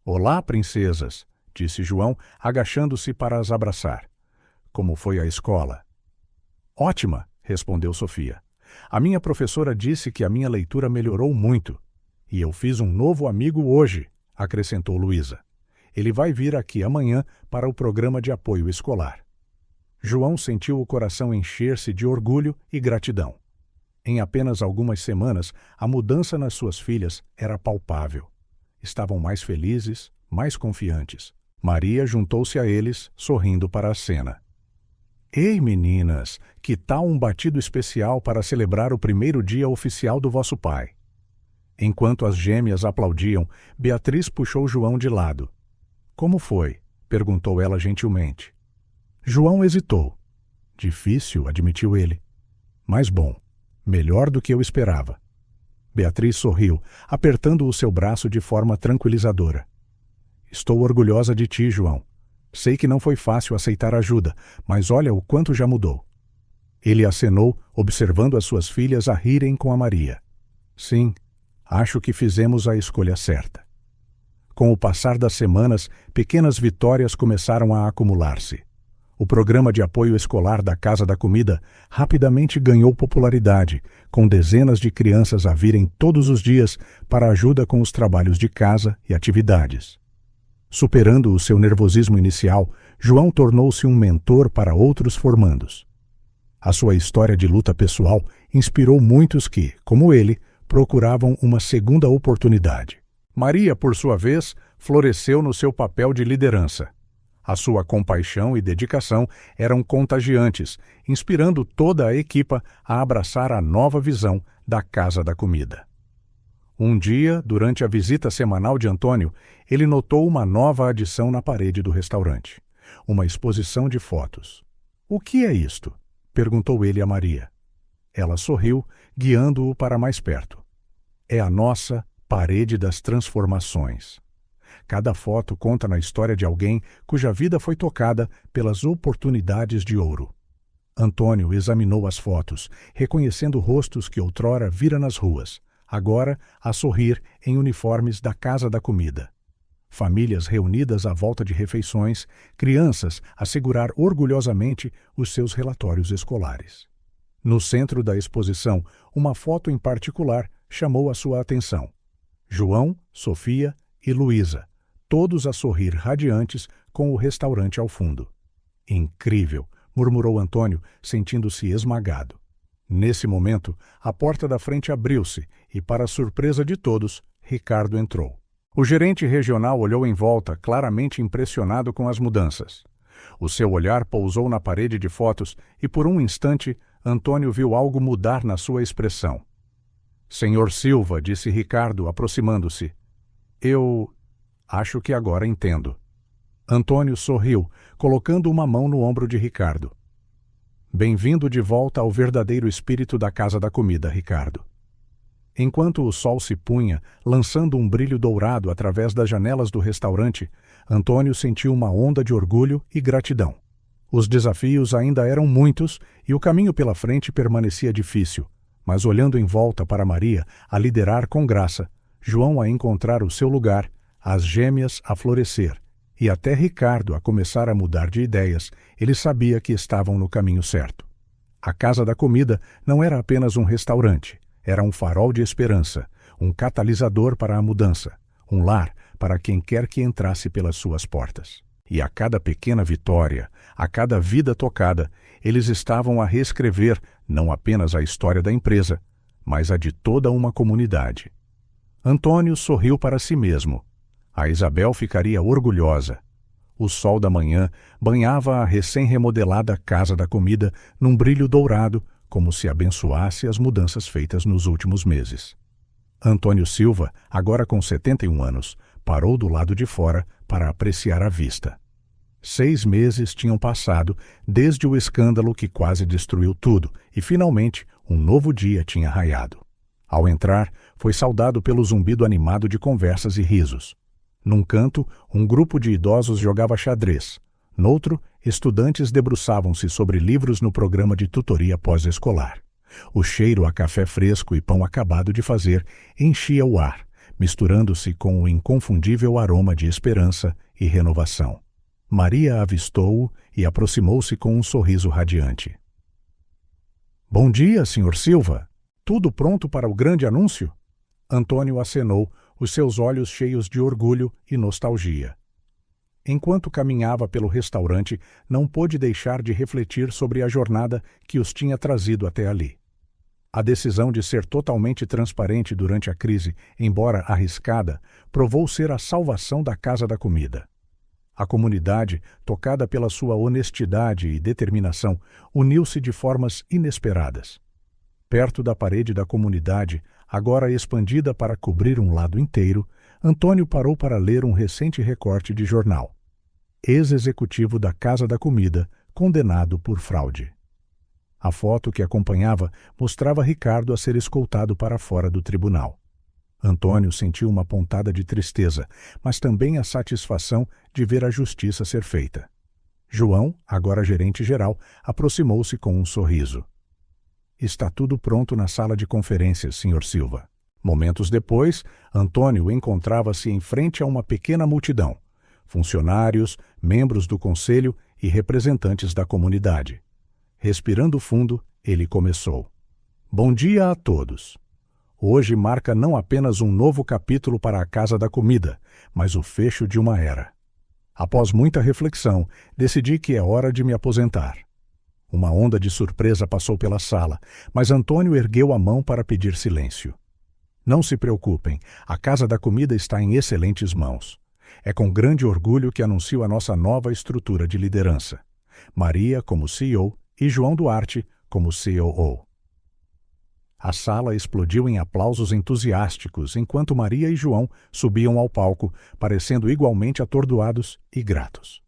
Olá, princesas! Disse João, agachando-se para as abraçar. Como foi a escola? Ótima! Respondeu Sofia. A minha professora disse que a minha leitura melhorou muito. E eu fiz um novo amigo hoje, acrescentou Luísa. Ele vai vir aqui amanhã para o programa de apoio escolar. João sentiu o coração encher-se de orgulho e gratidão. Em apenas algumas semanas, a mudança nas suas filhas era palpável. Estavam mais felizes, mais confiantes. Maria juntou-se a eles, sorrindo para a cena. Ei, meninas, que tal um batido especial para celebrar o primeiro dia oficial do vosso pai? Enquanto as gêmeas aplaudiam, Beatriz puxou João de lado. Como foi? Perguntou ela gentilmente. João hesitou. Difícil, admitiu ele. Mas bom, melhor do que eu esperava. Beatriz sorriu, apertando o seu braço de forma tranquilizadora. Estou orgulhosa de ti, João. Sei que não foi fácil aceitar ajuda, mas olha o quanto já mudou. Ele acenou, observando as suas filhas a rirem com a Maria. Sim, acho que fizemos a escolha certa. Com o passar das semanas, pequenas vitórias começaram a acumular-se. O programa de apoio escolar da Casa da Comida rapidamente ganhou popularidade, com dezenas de crianças a virem todos os dias para ajuda com os trabalhos de casa e atividades. Superando o seu nervosismo inicial, João tornou-se um mentor para outros formandos. A sua história de luta pessoal inspirou muitos que, como ele, procuravam uma segunda oportunidade. Maria, por sua vez, floresceu no seu papel de liderança. A sua compaixão e dedicação eram contagiantes, inspirando toda a equipa a abraçar a nova visão da Casa da Comida. Um dia, durante a visita semanal de Antônio, ele notou uma nova adição na parede do restaurante. Uma exposição de fotos. O que é isto? Perguntou ele a Maria. Ela sorriu, guiando-o para mais perto. É a nossa parede das transformações. Cada foto conta na história de alguém cuja vida foi tocada pelas oportunidades de ouro. Antônio examinou as fotos, reconhecendo rostos que outrora vira nas ruas, agora a sorrir em uniformes da Casa da Comida. Famílias reunidas à volta de refeições, crianças a segurar orgulhosamente os seus relatórios escolares. No centro da exposição, uma foto em particular chamou a sua atenção. João, Sofia e Luísa, todos a sorrir radiantes com o restaurante ao fundo. Incrível, murmurou Antônio, sentindo-se esmagado. Nesse momento, a porta da frente abriu-se e, para a surpresa de todos, Ricardo entrou. O gerente regional olhou em volta, claramente impressionado com as mudanças. O seu olhar pousou na parede de fotos e, por um instante, Antônio viu algo mudar na sua expressão. Senhor Silva, disse Ricardo, aproximando-se. Acho que agora entendo. Antônio sorriu, colocando uma mão no ombro de Ricardo. Bem-vindo de volta ao verdadeiro espírito da Casa da Comida, Ricardo. Enquanto o sol se punha, lançando um brilho dourado através das janelas do restaurante, Antônio sentiu uma onda de orgulho e gratidão. Os desafios ainda eram muitos e o caminho pela frente permanecia difícil, mas olhando em volta para Maria, a liderar com graça, João a encontrar o seu lugar, as gêmeas a florescer, e até Ricardo a começar a mudar de ideias, ele sabia que estavam no caminho certo. A Casa da Comida não era apenas um restaurante, era um farol de esperança, um catalisador para a mudança, um lar para quem quer que entrasse pelas suas portas. E a cada pequena vitória, a cada vida tocada, eles estavam a reescrever não apenas a história da empresa, mas a de toda uma comunidade. Antônio sorriu para si mesmo. A Isabel ficaria orgulhosa. O sol da manhã banhava a recém-remodelada Casa da Comida num brilho dourado, como se abençoasse as mudanças feitas nos últimos meses. Antônio Silva, agora com 71 anos, parou do lado de fora para apreciar a vista. 6 meses tinham passado desde o escândalo que quase destruiu tudo e, finalmente, um novo dia tinha raiado. Ao entrar, foi saudado pelo zumbido animado de conversas e risos. Num canto, um grupo de idosos jogava xadrez. Noutro, estudantes debruçavam-se sobre livros no programa de tutoria pós-escolar. O cheiro a café fresco e pão acabado de fazer enchia o ar, misturando-se com o inconfundível aroma de esperança e renovação. Maria avistou-o e aproximou-se com um sorriso radiante. — Bom dia, Sr. Silva! Tudo pronto para o grande anúncio? Antônio acenou, os seus olhos cheios de orgulho e nostalgia. Enquanto caminhava pelo restaurante, não pôde deixar de refletir sobre a jornada que os tinha trazido até ali. A decisão de ser totalmente transparente durante a crise, embora arriscada, provou ser a salvação da Casa da Comida. A comunidade, tocada pela sua honestidade e determinação, uniu-se de formas inesperadas. Perto da parede da comunidade, agora expandida para cobrir um lado inteiro, Antônio parou para ler um recente recorte de jornal. Ex-executivo da Casa da Comida, condenado por fraude. A foto que acompanhava mostrava Ricardo a ser escoltado para fora do tribunal. Antônio sentiu uma pontada de tristeza, mas também a satisfação de ver a justiça ser feita. João, agora gerente-geral, aproximou-se com um sorriso. Está tudo pronto na sala de conferências, Sr. Silva. Momentos depois, Antônio encontrava-se em frente a uma pequena multidão. Funcionários, membros do conselho e representantes da comunidade. Respirando fundo, ele começou. Bom dia a todos. Hoje marca não apenas um novo capítulo para a Casa da Comida, mas o fecho de uma era. Após muita reflexão, decidi que é hora de me aposentar. Uma onda de surpresa passou pela sala, mas Antônio ergueu a mão para pedir silêncio. Não se preocupem, a Casa da Comida está em excelentes mãos. É com grande orgulho que anuncio a nossa nova estrutura de liderança. Maria como CEO e João Duarte como COO. A sala explodiu em aplausos entusiásticos enquanto Maria e João subiam ao palco, parecendo igualmente atordoados e gratos.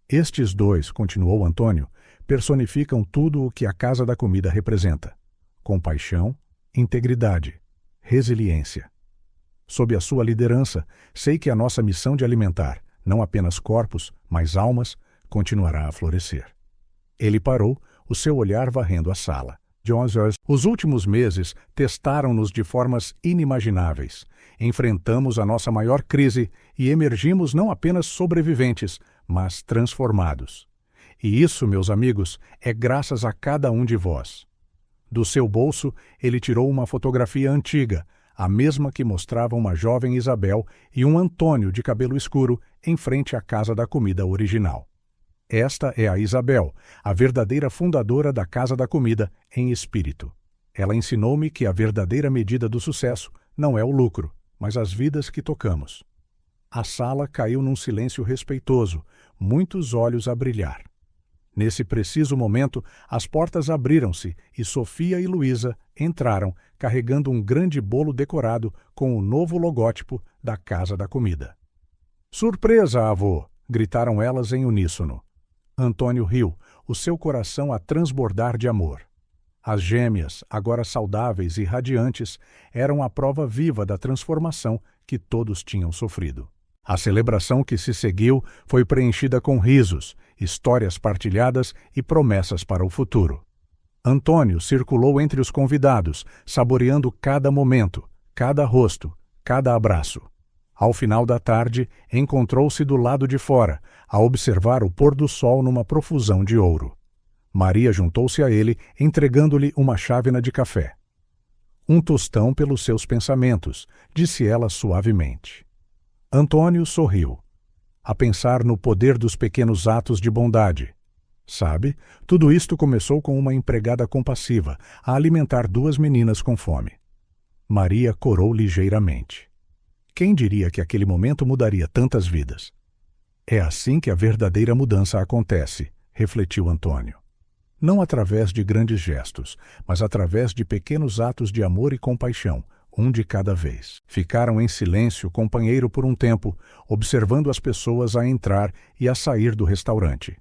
Estes dois, continuou Antônio, personificam tudo o que a Casa da Comida representa: compaixão, integridade, resiliência. Sob a sua liderança, sei que a nossa missão de alimentar, não apenas corpos, mas almas, continuará a florescer. Ele parou, o seu olhar varrendo a sala. Os últimos meses testaram-nos de formas inimagináveis. Enfrentamos a nossa maior crise e emergimos não apenas sobreviventes, mas transformados. E isso, meus amigos, é graças a cada um de vós. Do seu bolso, ele tirou uma fotografia antiga, a mesma que mostrava uma jovem Isabel e um Antônio de cabelo escuro em frente à Casa da Comida original. Esta é a Isabel, a verdadeira fundadora da Casa da Comida, em espírito. Ela ensinou-me que a verdadeira medida do sucesso não é o lucro, mas as vidas que tocamos. A sala caiu num silêncio respeitoso, muitos olhos a brilhar. Nesse preciso momento, as portas abriram-se e Sofia e Luísa entraram, carregando um grande bolo decorado com o novo logótipo da Casa da Comida. — Surpresa, avô! Gritaram elas em uníssono. Antônio riu, o seu coração a transbordar de amor. As gêmeas, agora saudáveis e radiantes, eram a prova viva da transformação que todos tinham sofrido. A celebração que se seguiu foi preenchida com risos, histórias partilhadas e promessas para o futuro. Antônio circulou entre os convidados, saboreando cada momento, cada rosto, cada abraço. Ao final da tarde, encontrou-se do lado de fora, a observar o pôr do sol numa profusão de ouro. Maria juntou-se a ele, entregando-lhe uma chávena de café. — Um tostão pelos seus pensamentos, disse ela suavemente. Antônio sorriu. a pensar no poder dos pequenos atos de bondade. Sabe, tudo isto começou com uma empregada compassiva a alimentar 2 meninas com fome. Maria corou ligeiramente. Quem diria que aquele momento mudaria tantas vidas? É assim que a verdadeira mudança acontece, refletiu Antônio. Não através de grandes gestos, mas através de pequenos atos de amor e compaixão, um de cada vez. Ficaram em silêncio, companheiro, por um tempo, observando as pessoas a entrar e a sair do restaurante.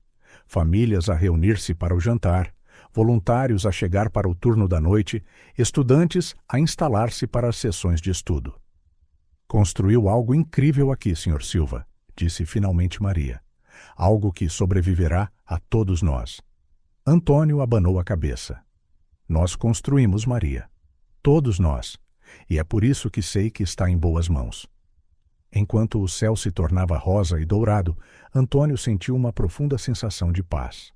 Famílias a reunir-se para o jantar, voluntários a chegar para o turno da noite, estudantes a instalar-se para as sessões de estudo. Construiu algo incrível aqui, Sr. Silva, disse finalmente Maria. Algo que sobreviverá a todos nós. Antônio abanou a cabeça. Nós construímos, Maria. Todos nós. E é por isso que sei que está em boas mãos. Enquanto o céu se tornava rosa e dourado, Antônio sentiu uma profunda sensação de paz.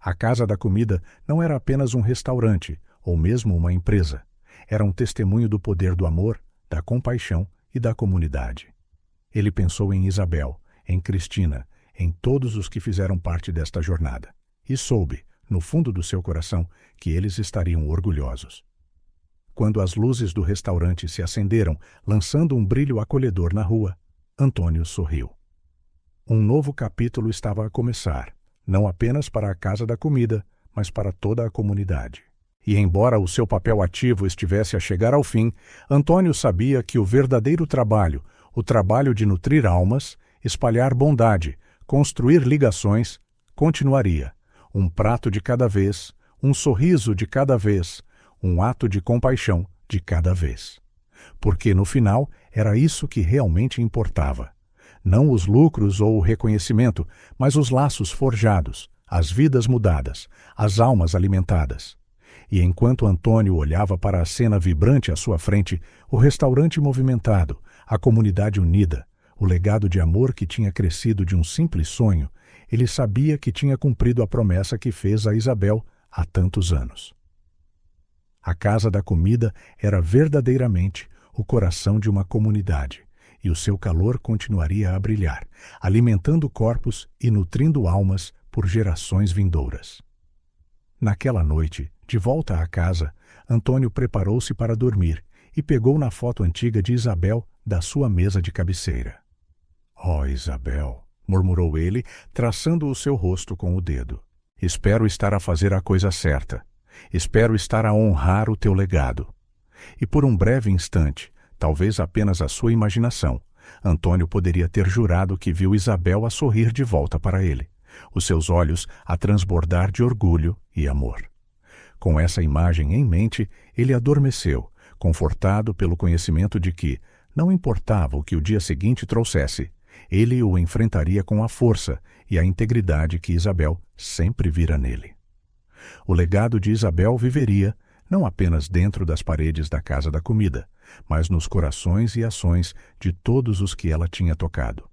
A Casa da Comida não era apenas um restaurante, ou mesmo uma empresa. Era um testemunho do poder do amor, da compaixão e da comunidade. Ele pensou em Isabel, em Cristina, em todos os que fizeram parte desta jornada. E soube, no fundo do seu coração, que eles estariam orgulhosos. Quando as luzes do restaurante se acenderam, lançando um brilho acolhedor na rua, Antônio sorriu. Um novo capítulo estava a começar, não apenas para a Casa da Comida, mas para toda a comunidade. E embora o seu papel ativo estivesse a chegar ao fim, Antônio sabia que o verdadeiro trabalho, o trabalho de nutrir almas, espalhar bondade, construir ligações, continuaria. Um prato de cada vez, um sorriso de cada vez, um ato de compaixão de cada vez. Porque, no final, era isso que realmente importava. Não os lucros ou o reconhecimento, mas os laços forjados, as vidas mudadas, as almas alimentadas. E enquanto Antônio olhava para a cena vibrante à sua frente, o restaurante movimentado, a comunidade unida, o legado de amor que tinha crescido de um simples sonho, ele sabia que tinha cumprido a promessa que fez a Isabel há tantos anos. A Casa da Comida era verdadeiramente o coração de uma comunidade, e o seu calor continuaria a brilhar, alimentando corpos e nutrindo almas por gerações vindouras. Naquela noite, de volta à casa, Antônio preparou-se para dormir e pegou na foto antiga de Isabel da sua mesa de cabeceira. "Oh, Isabel", murmurou ele, traçando o seu rosto com o dedo. "Espero estar a fazer a coisa certa. Espero estar a honrar o teu legado." E por um breve instante, talvez apenas a sua imaginação, Antônio poderia ter jurado que viu Isabel a sorrir de volta para ele, os seus olhos a transbordar de orgulho e amor. Com essa imagem em mente, ele adormeceu, confortado pelo conhecimento de que, não importava o que o dia seguinte trouxesse, ele o enfrentaria com a força e a integridade que Isabel sempre vira nele. O legado de Isabel viveria, não apenas dentro das paredes da Casa da Comida, mas nos corações e ações de todos os que ela tinha tocado.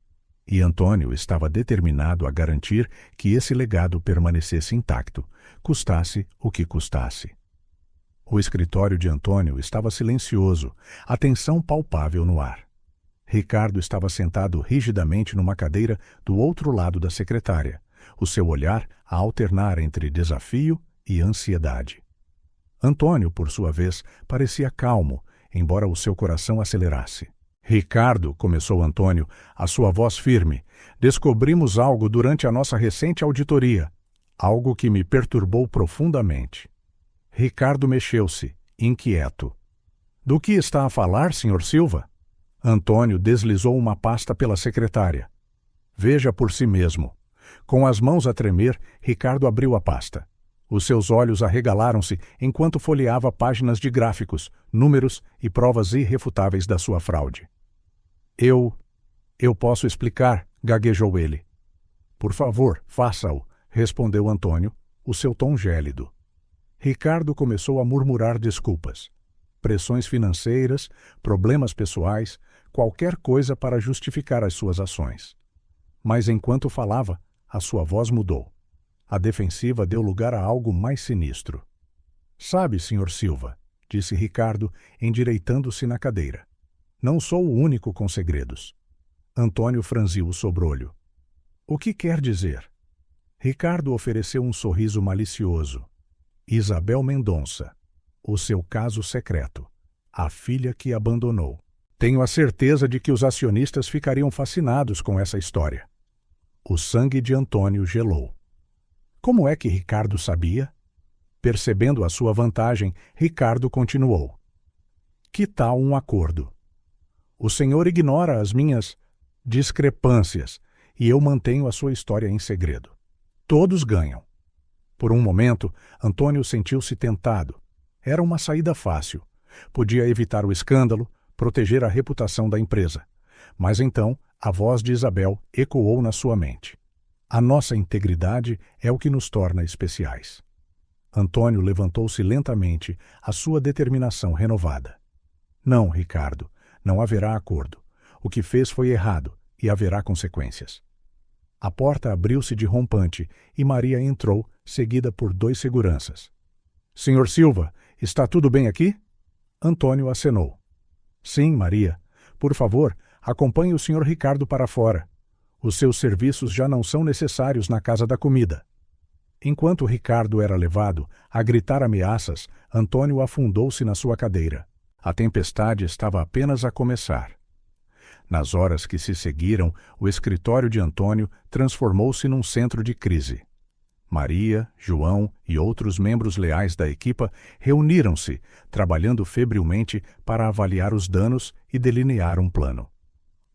E Antônio estava determinado a garantir que esse legado permanecesse intacto, custasse o que custasse. O escritório de Antônio estava silencioso, a tensão palpável no ar. Ricardo estava sentado rigidamente numa cadeira do outro lado da secretária, o seu olhar a alternar entre desafio e ansiedade. Antônio, por sua vez, parecia calmo, embora o seu coração acelerasse. "Ricardo", começou Antônio, a sua voz firme, "descobrimos algo durante a nossa recente auditoria, algo que me perturbou profundamente." Ricardo mexeu-se, inquieto. "Do que está a falar, Sr. Silva?" Antônio deslizou uma pasta pela secretária. "Veja por si mesmo." Com as mãos a tremer, Ricardo abriu a pasta. Os seus olhos arregalaram-se enquanto folheava páginas de gráficos, números e provas irrefutáveis da sua fraude. Eu posso explicar", gaguejou ele. "Por favor, faça-o", respondeu Antônio, o seu tom gélido. Ricardo começou a murmurar desculpas. Pressões financeiras, problemas pessoais, qualquer coisa para justificar as suas ações. Mas enquanto falava, a sua voz mudou. A defensiva deu lugar a algo mais sinistro. "Sabe, Sr. Silva", disse Ricardo, endireitando-se na cadeira, "não sou o único com segredos." Antônio franziu o sobrolho. O que quer dizer? Ricardo ofereceu um sorriso malicioso. Isabel Mendonça. O seu caso secreto. A filha que abandonou. Tenho a certeza de que os acionistas ficariam fascinados com essa história. O sangue de Antônio gelou. Como é que Ricardo sabia? Percebendo a sua vantagem, Ricardo continuou. Que tal um acordo? O senhor ignora as minhas discrepâncias e eu mantenho a sua história em segredo. Todos ganham. Por um momento, Antônio sentiu-se tentado. Era uma saída fácil. Podia evitar o escândalo, proteger a reputação da empresa. Mas então, a voz de Isabel ecoou na sua mente. A nossa integridade é o que nos torna especiais. Antônio levantou-se lentamente, a sua determinação renovada. Não, Ricardo, não haverá acordo. O que fez foi errado e haverá consequências. A porta abriu-se de rompante e Maria entrou, seguida por 2 seguranças. Senhor Silva, está tudo bem aqui? Antônio acenou. Sim, Maria. Por favor, acompanhe o senhor Ricardo para fora. Os seus serviços já não são necessários na Casa da Comida. Enquanto Ricardo era levado, a gritar ameaças, Antônio afundou-se na sua cadeira. A tempestade estava apenas a começar. Nas horas que se seguiram, o escritório de Antônio transformou-se num centro de crise. Maria, João e outros membros leais da equipa reuniram-se, trabalhando febrilmente para avaliar os danos e delinear um plano.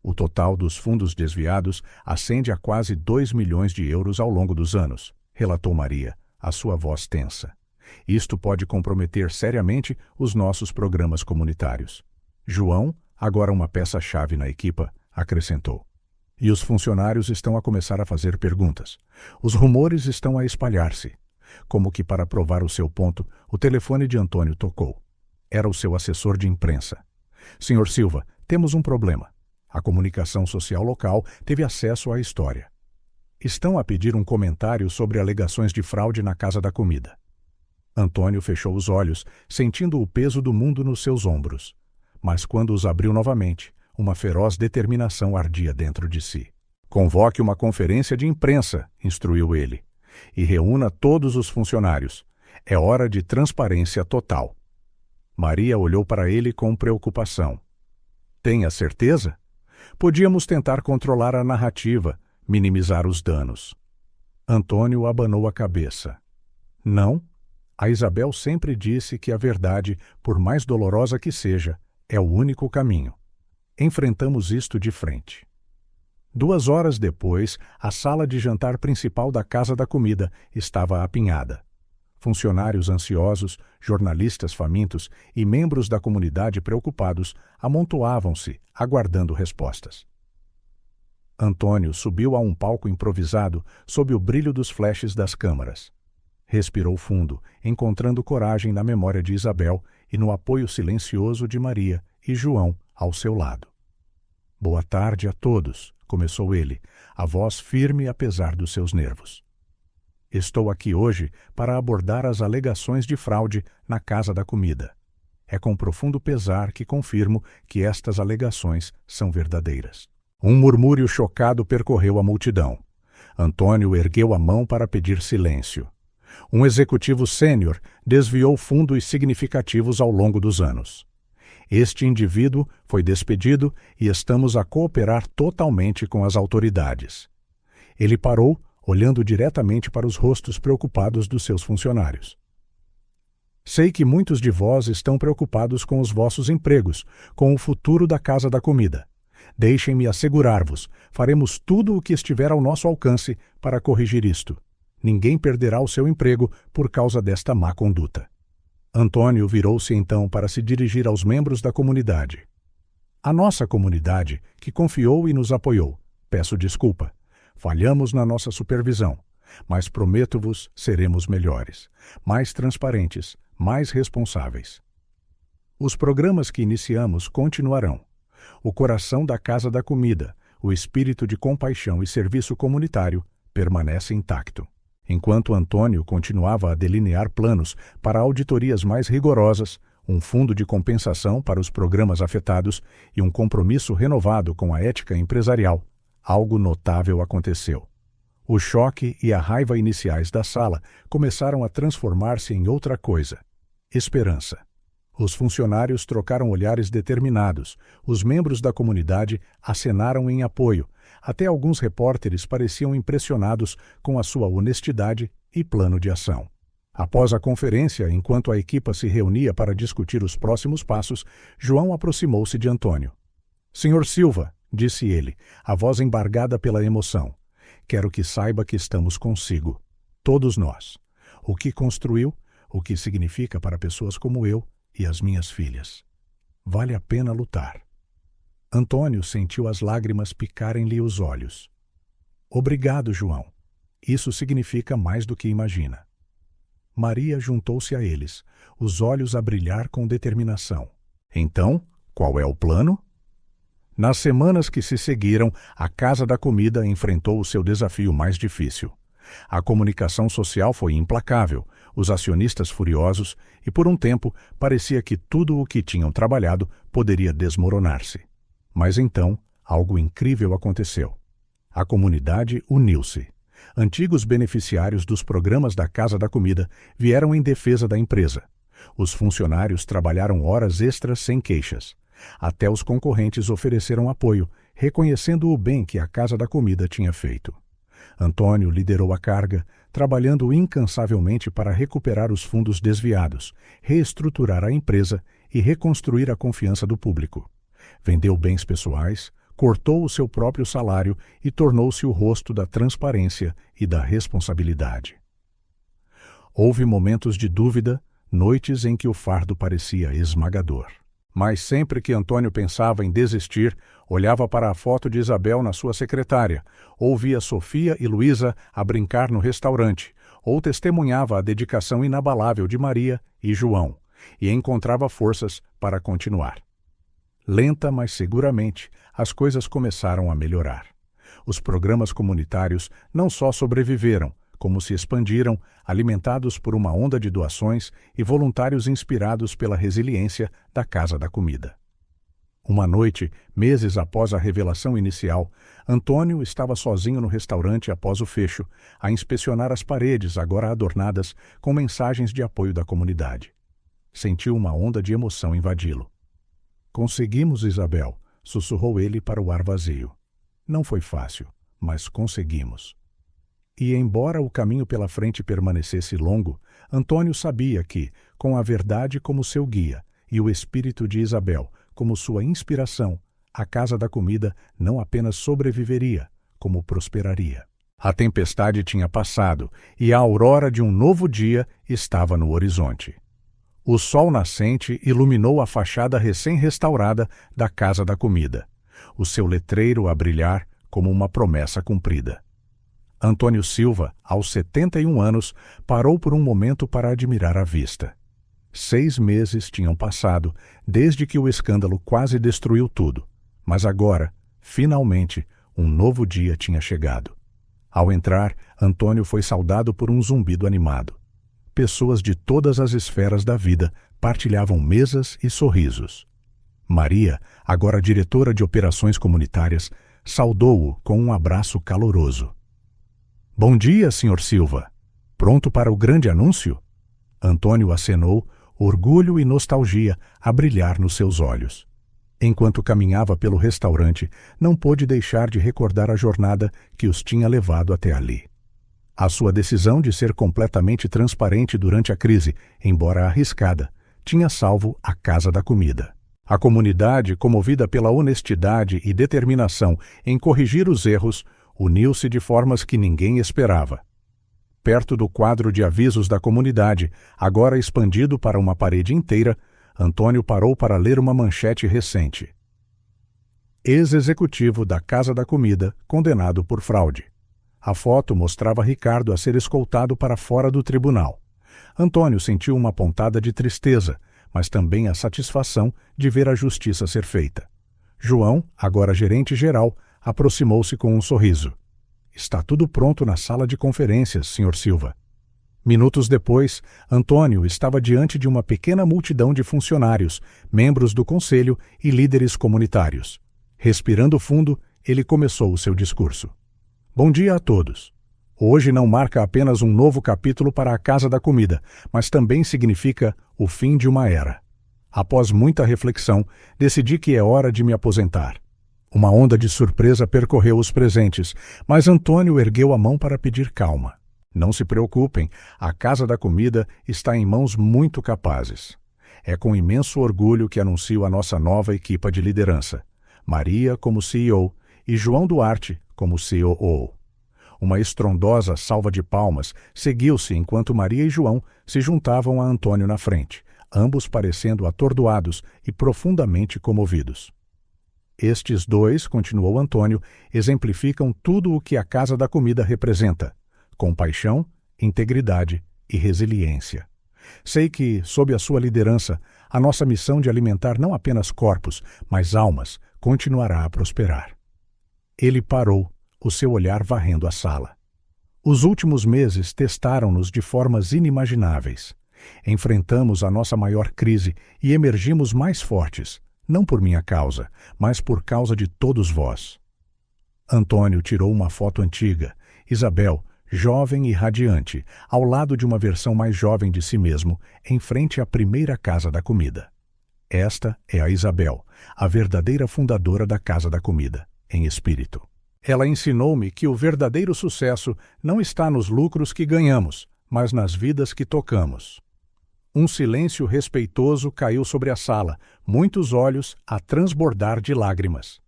O total dos fundos desviados ascende a quase 2 milhões de euros ao longo dos anos, relatou Maria, a sua voz tensa. Isto pode comprometer seriamente os nossos programas comunitários. João, agora uma peça-chave na equipa, acrescentou. E os funcionários estão a começar a fazer perguntas. Os rumores estão a espalhar-se. Como que para provar o seu ponto, o telefone de Antônio tocou. Era o seu assessor de imprensa. Senhor Silva, temos um problema. A comunicação social local teve acesso à história. Estão a pedir um comentário sobre alegações de fraude na Casa da Comida. Antônio fechou os olhos, sentindo o peso do mundo nos seus ombros. Mas quando os abriu novamente, uma feroz determinação ardia dentro de si. Convoque uma conferência de imprensa, instruiu ele, e reúna todos os funcionários. É hora de transparência total. Maria olhou para ele com preocupação. Tenha certeza? Podíamos tentar controlar a narrativa, minimizar os danos. Antônio abanou a cabeça. Não? A Isabel sempre disse que a verdade, por mais dolorosa que seja, é o único caminho. Enfrentamos isto de frente. 2 horas depois, a sala de jantar principal da Casa da Comida estava apinhada. Funcionários ansiosos, jornalistas famintos e membros da comunidade preocupados amontoavam-se, aguardando respostas. Antônio subiu a um palco improvisado sob o brilho dos flashes das câmaras. Respirou fundo, encontrando coragem na memória de Isabel e no apoio silencioso de Maria e João ao seu lado. Boa tarde a todos, começou ele, a voz firme apesar dos seus nervos. Estou aqui hoje para abordar as alegações de fraude na Casa da Comida. É com profundo pesar que confirmo que estas alegações são verdadeiras. Um murmúrio chocado percorreu a multidão. Antônio ergueu a mão para pedir silêncio. Um executivo sênior desviou fundos significativos ao longo dos anos. Este indivíduo foi despedido e estamos a cooperar totalmente com as autoridades. Ele parou, olhando diretamente para os rostos preocupados dos seus funcionários. Sei que muitos de vós estão preocupados com os vossos empregos, com o futuro da Casa da Comida. Deixem-me assegurar-vos, faremos tudo o que estiver ao nosso alcance para corrigir isto. Ninguém perderá o seu emprego por causa desta má conduta. Antônio virou-se então para se dirigir aos membros da comunidade. A nossa comunidade, que confiou e nos apoiou, peço desculpa. Falhamos na nossa supervisão, mas prometo-vos seremos melhores, mais transparentes, mais responsáveis. Os programas que iniciamos continuarão. O coração da Casa da Comida, o espírito de compaixão e serviço comunitário, permanece intacto. Enquanto Antônio continuava a delinear planos para auditorias mais rigorosas, um fundo de compensação para os programas afetados e um compromisso renovado com a ética empresarial, algo notável aconteceu. O choque e a raiva iniciais da sala começaram a transformar-se em outra coisa: esperança. Os funcionários trocaram olhares determinados, os membros da comunidade acenaram em apoio, até alguns repórteres pareciam impressionados com a sua honestidade e plano de ação. Após a conferência, enquanto a equipa se reunia para discutir os próximos passos, João aproximou-se de Antônio. "Senhor Silva", disse ele, a voz embargada pela emoção, "quero que saiba que estamos consigo, todos nós. O que construiu, o que significa para pessoas como eu e as minhas filhas. Vale a pena lutar." Antônio sentiu as lágrimas picarem-lhe os olhos. "Obrigado, João. Isso significa mais do que imagina." Maria juntou-se a eles, os olhos a brilhar com determinação. "Então, qual é o plano?" Nas semanas que se seguiram, a Casa da Comida enfrentou o seu desafio mais difícil. A comunicação social foi implacável, os acionistas furiosos, e por um tempo parecia que tudo o que tinham trabalhado poderia desmoronar-se. Mas então, algo incrível aconteceu. A comunidade uniu-se. Antigos beneficiários dos programas da Casa da Comida vieram em defesa da empresa. Os funcionários trabalharam horas extras sem queixas. Até os concorrentes ofereceram apoio, reconhecendo o bem que a Casa da Comida tinha feito. Antônio liderou a carga, trabalhando incansavelmente para recuperar os fundos desviados, reestruturar a empresa e reconstruir a confiança do público. Vendeu bens pessoais, cortou o seu próprio salário e tornou-se o rosto da transparência e da responsabilidade. Houve momentos de dúvida, noites em que o fardo parecia esmagador. Mas sempre que Antônio pensava em desistir, olhava para a foto de Isabel na sua secretária, ou via Sofia e Luísa a brincar no restaurante, ou testemunhava a dedicação inabalável de Maria e João, e encontrava forças para continuar. Lenta, mas seguramente, as coisas começaram a melhorar. Os programas comunitários não só sobreviveram, como se expandiram, alimentados por uma onda de doações e voluntários inspirados pela resiliência da Casa da Comida. Uma noite, meses após a revelação inicial, Antônio estava sozinho no restaurante após o fecho, a inspecionar as paredes agora adornadas com mensagens de apoio da comunidade. Sentiu uma onda de emoção invadi-lo. "Conseguimos, Isabel", sussurrou ele para o ar vazio. "Não foi fácil, mas conseguimos." E embora o caminho pela frente permanecesse longo, Antônio sabia que, com a verdade como seu guia e o espírito de Isabel como sua inspiração, a Casa da Comida não apenas sobreviveria, como prosperaria. A tempestade tinha passado e a aurora de um novo dia estava no horizonte. O sol nascente iluminou a fachada recém-restaurada da Casa da Comida, o seu letreiro a brilhar como uma promessa cumprida. Antônio Silva, aos 71 anos, parou por um momento para admirar a vista. 6 meses tinham passado desde que o escândalo quase destruiu tudo, mas agora, finalmente, um novo dia tinha chegado. Ao entrar, Antônio foi saudado por um zumbido animado. Pessoas de todas as esferas da vida partilhavam mesas e sorrisos. Maria, agora diretora de operações comunitárias, saudou-o com um abraço caloroso. "Bom dia, Sr. Silva. Pronto para o grande anúncio?" Antônio acenou, orgulho e nostalgia a brilhar nos seus olhos. Enquanto caminhava pelo restaurante, não pôde deixar de recordar a jornada que os tinha levado até ali. A sua decisão de ser completamente transparente durante a crise, embora arriscada, tinha salvo a Casa da Comida. A comunidade, comovida pela honestidade e determinação em corrigir os erros, uniu-se de formas que ninguém esperava. Perto do quadro de avisos da comunidade, agora expandido para uma parede inteira, Antônio parou para ler uma manchete recente. Ex-executivo da Casa da Comida condenado por fraude. A foto mostrava Ricardo a ser escoltado para fora do tribunal. Antônio sentiu uma pontada de tristeza, mas também a satisfação de ver a justiça ser feita. João, agora gerente-geral, aproximou-se com um sorriso. "Está tudo pronto na sala de conferências, Sr. Silva." Minutos depois, Antônio estava diante de uma pequena multidão de funcionários, membros do conselho e líderes comunitários. Respirando fundo, ele começou o seu discurso. "Bom dia a todos. Hoje não marca apenas um novo capítulo para a Casa da Comida, mas também significa o fim de uma era. Após muita reflexão, decidi que é hora de me aposentar. Uma onda de surpresa percorreu os presentes, mas Antônio ergueu a mão para pedir calma. Não se preocupem, a Casa da Comida está em mãos muito capazes. É com imenso orgulho que anuncio a nossa nova equipa de liderança. Maria como CEO e João Duarte como COO. Uma estrondosa salva de palmas seguiu-se enquanto Maria e João se juntavam a Antônio na frente, ambos parecendo atordoados e profundamente comovidos. Estes dois, continuou Antônio, exemplificam tudo o que a Casa da Comida representa: compaixão, integridade e resiliência. Sei que, sob a sua liderança, a nossa missão de alimentar não apenas corpos, mas almas, continuará a prosperar. Ele parou, o seu olhar varrendo a sala. Os últimos meses testaram-nos de formas inimagináveis. Enfrentamos a nossa maior crise e emergimos mais fortes, não por minha causa, mas por causa de todos vós. Antônio tirou uma foto antiga, Isabel, jovem e radiante, ao lado de uma versão mais jovem de si mesmo, em frente à primeira Casa da Comida. Esta é a Isabel, a verdadeira fundadora da Casa da Comida, em espírito. Ela ensinou-me que o verdadeiro sucesso não está nos lucros que ganhamos, mas nas vidas que tocamos. Um silêncio respeitoso caiu sobre a sala, muitos olhos a transbordar de lágrimas.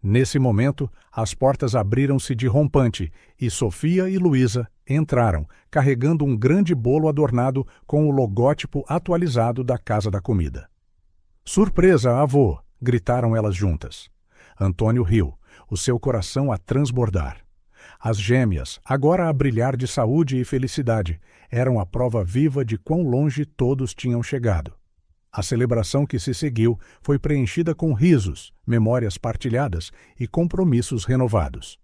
Nesse momento, as portas abriram-se de rompante e Sofia e Luísa entraram, carregando um grande bolo adornado com o logótipo atualizado da Casa da Comida. "Surpresa, avô!" gritaram elas juntas. Antônio riu, o seu coração a transbordar. As gêmeas, agora a brilhar de saúde e felicidade, eram a prova viva de quão longe todos tinham chegado. A celebração que se seguiu foi preenchida com risos, memórias partilhadas e compromissos renovados.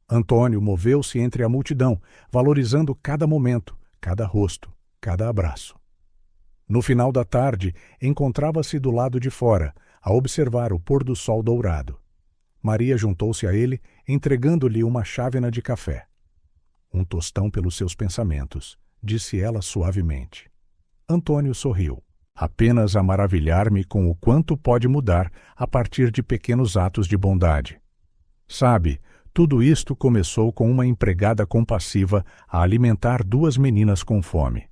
Antônio moveu-se entre a multidão, valorizando cada momento, cada rosto, cada abraço. No final da tarde, encontrava-se do lado de fora, a observar o pôr do sol dourado. Maria juntou-se a ele, entregando-lhe uma chávena de café. "Um tostão pelos seus pensamentos", disse ela suavemente. Antônio sorriu. "Apenas a maravilhar-me com o quanto pode mudar a partir de pequenos atos de bondade. Sabe, tudo isto começou com uma empregada compassiva a alimentar duas meninas com fome."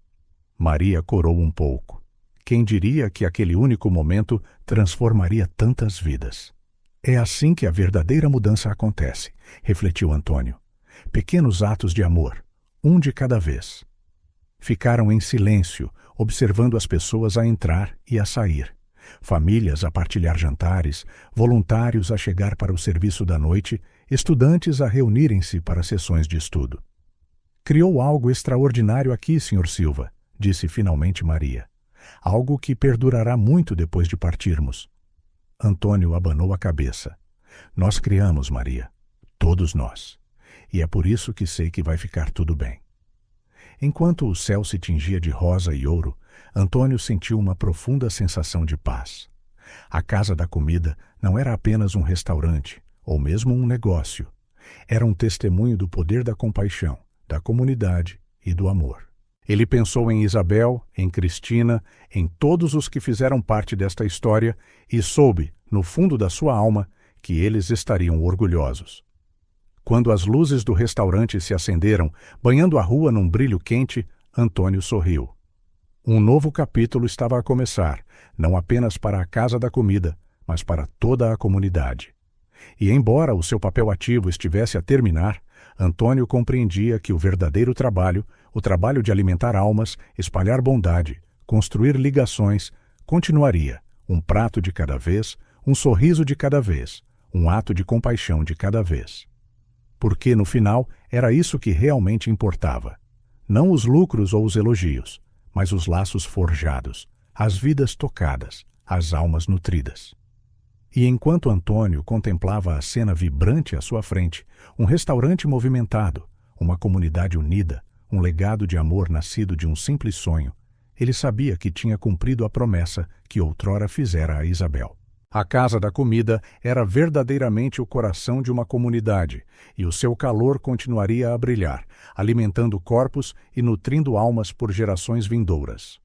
Maria corou um pouco. Quem diria que aquele único momento transformaria tantas vidas? "É assim que a verdadeira mudança acontece", refletiu Antônio. "Pequenos atos de amor, um de cada vez." Ficaram em silêncio, observando as pessoas a entrar e a sair. Famílias a partilhar jantares, voluntários a chegar para o serviço da noite, estudantes a reunirem-se para sessões de estudo. "Criou algo extraordinário aqui, Sr. Silva", disse finalmente Maria. "Algo que perdurará muito depois de partirmos." Antônio abanou a cabeça. "Nós criamos, Maria. Todos nós. E é por isso que sei que vai ficar tudo bem." Enquanto o céu se tingia de rosa e ouro, Antônio sentiu uma profunda sensação de paz. A Casa da Comida não era apenas um restaurante, ou mesmo um negócio. Era um testemunho do poder da compaixão, da comunidade e do amor. Ele pensou em Isabel, em Cristina, em todos os que fizeram parte desta história e soube, no fundo da sua alma, que eles estariam orgulhosos. Quando as luzes do restaurante se acenderam, banhando a rua num brilho quente, Antônio sorriu. Um novo capítulo estava a começar, não apenas para a Casa da Comida, mas para toda a comunidade. E embora o seu papel ativo estivesse a terminar, Antônio compreendia que o verdadeiro trabalho, o trabalho de alimentar almas, espalhar bondade, construir ligações, continuaria, um prato de cada vez, um sorriso de cada vez, um ato de compaixão de cada vez. Porque, no final, era isso que realmente importava. Não os lucros ou os elogios, mas os laços forjados, as vidas tocadas, as almas nutridas. E enquanto Antônio contemplava a cena vibrante à sua frente, um restaurante movimentado, uma comunidade unida, um legado de amor nascido de um simples sonho, ele sabia que tinha cumprido a promessa que outrora fizera a Isabel. A Casa da Comida era verdadeiramente o coração de uma comunidade, e o seu calor continuaria a brilhar, alimentando corpos e nutrindo almas por gerações vindouras.